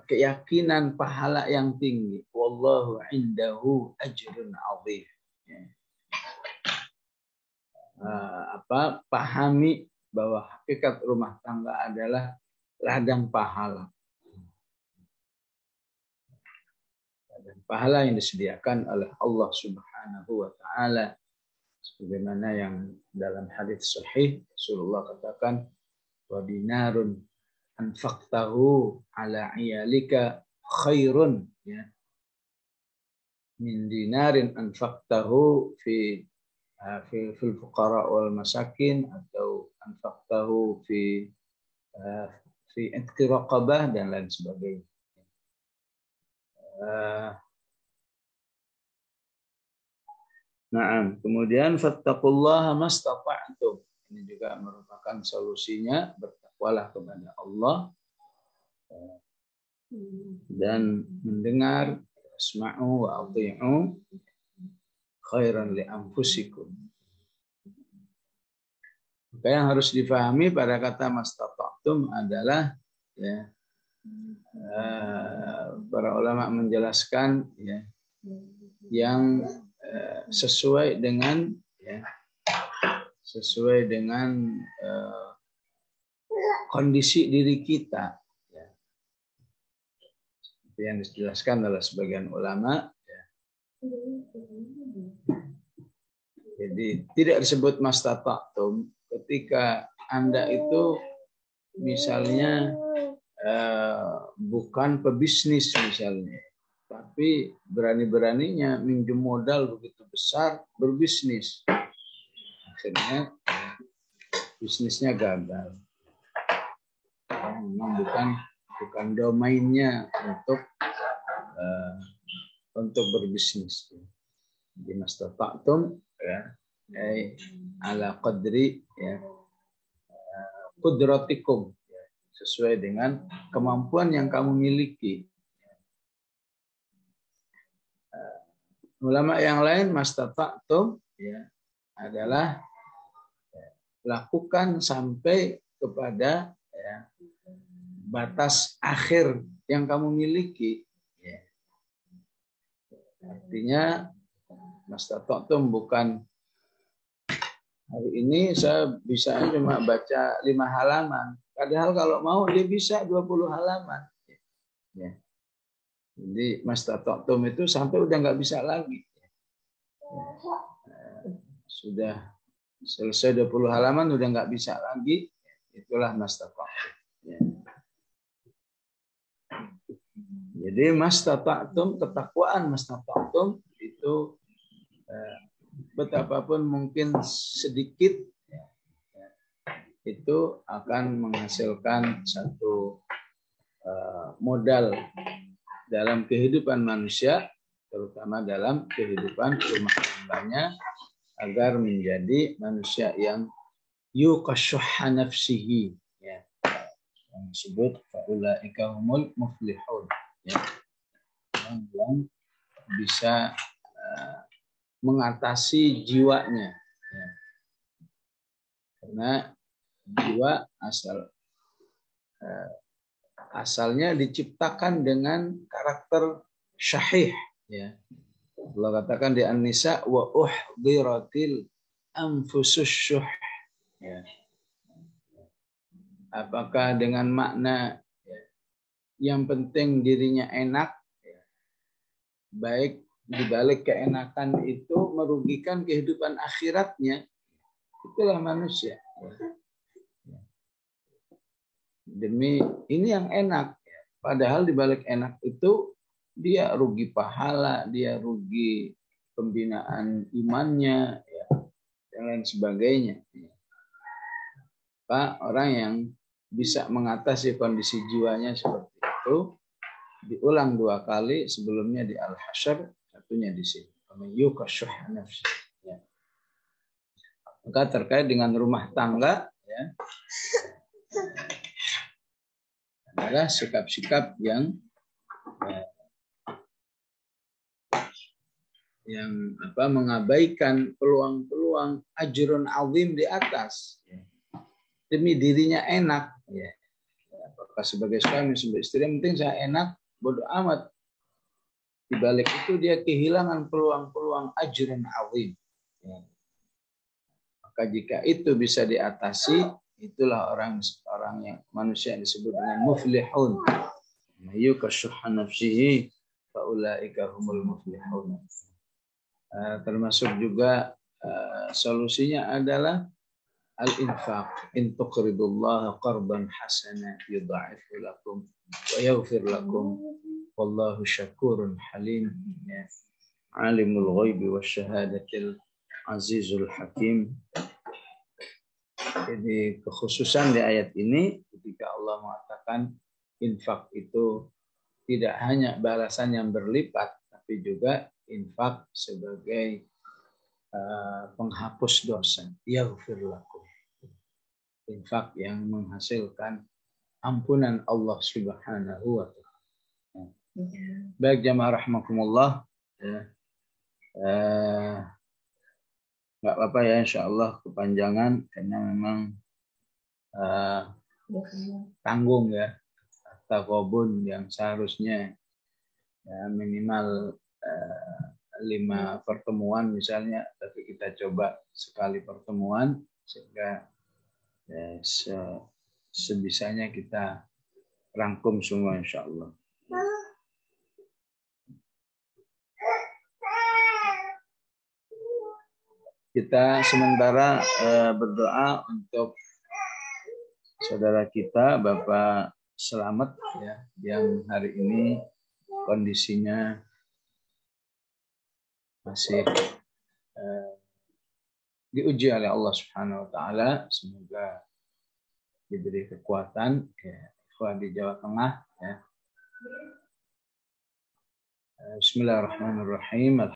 keyakinan pahala yang tinggi. Wallahu indahu ajrun 'azim. Ya. Pahami bahwa hakikat rumah tangga adalah ladang pahala. Ladang pahala yang disediakan oleh Allah Subhanahu wa taala. Sebagaimana yang dalam hadis sahih Rasulullah katakan, wa dinarun anfaqtahu ala iyalika khairun ya min dinarin anfaqtahu fi fil fuqara wal masakin, atau anfaqtahu fi itqi raqabah dan lain sebagainya. Nah, kemudian fattaqullaha mastata'tum. Ini juga merupakan solusinya, bertakwalah kepada Allah dan mendengar, asma'u wa athi'u khairan li anfusikum. Maka yang harus difahami pada kata mastata'tum adalah ya, para ulama menjelaskan ya, yang sesuai dengan ya, sesuai dengan kondisi diri kita ya. Seperti yang dijelaskan oleh sebagian ulama ya. Jadi tidak disebut mastata'tum ketika Anda itu misalnya bukan pebisnis misalnya, tapi berani-beraninya minjem modal begitu besar berbisnis, akhirnya bisnisnya gagal. Memang bukan domainnya untuk berbisnis. Di mastata'tum ya, ala qadri ya, qudratikum ya, sesuai dengan kemampuan yang kamu miliki. Ulama yang lain mastata'tum ya adalah ya, lakukan sampai kepada ya, batas akhir yang kamu miliki ya. Artinya mastata'tum bukan hari ini saya bisa cuma baca 5 halaman, padahal kalau mau dia bisa 20 halaman ya. Jadi mastata'tum itu sampai udah nggak bisa lagi. Sudah selesai 20 halaman udah nggak bisa lagi. Itulah mastata'tum. Jadi mastata'tum, ketakwaan mastata'tum itu betapapun mungkin sedikit itu akan menghasilkan satu modal dalam kehidupan manusia, terutama dalam kehidupan rumah tangganya, agar menjadi manusia yang yuqashuhha nafsihi ya, yang disebut faulaika humul muflihun ya, yang bisa mengatasi jiwanya ya. Karena jiwa asalnya diciptakan dengan karakter syahih ya. Allah katakan di An-Nisa wa uhdiratil anfusus syuh ya. Apakah dengan makna ya, yang penting dirinya enak ya, baik di balik keenakan itu merugikan kehidupan akhiratnya. Itulah manusia. Demi ini yang enak. Padahal di balik enak itu dia rugi pahala, dia rugi pembinaan imannya, ya, dan lain sebagainya. Pak, orang yang bisa mengatasi kondisi jiwanya seperti itu diulang 2 kali, sebelumnya di Al-Hasyr, satunya di sini. Ya. Maka terkait dengan rumah tangga, ya, adalah sikap-sikap yang mengabaikan peluang-peluang ajrun azim di atas, demi dirinya enak, ya. Apakah sebagai suami, sebagai istri, yang penting saya enak, bodoh amat. Di balik itu dia kehilangan peluang-peluang ajrun azim, ya. Maka jika itu bisa diatasi, itulah orang yang manusia yang disebut dengan muflihun. Yukasyuhan nafsihi faulaika humul muflihun. Termasuk juga solusinya adalah al-infaq. In tuqridullaha qardan hasana yudha'ifu lakum wa yaghfir lakum wallahu syakurun halim. Alimul ghaibi wasyahadatil azizul hakim. Jadi kekhususan di ayat ini ketika Allah mengatakan infak itu tidak hanya balasan yang berlipat, tapi juga infak sebagai penghapus dosa. Yaghfir lakum. Infak yang menghasilkan ampunan Allah Subhanahu wa taala. Baik jamaah rahimakumullah, nggak apa-apa ya, insyaallah kepanjangan karena memang tanggung ya, takobun yang seharusnya ya, minimal 5 pertemuan misalnya, tapi kita coba sekali pertemuan sehingga ya, sebisanya kita rangkum semua insyaallah. Kita sementara berdoa untuk saudara kita Bapak Selamat ya, yang hari ini kondisinya masih diuji oleh Allah Subhanahu wa taala. Semoga diberi kekuatan ya, di Jawa Tengah ya. Bismillahirrahmanirrahim.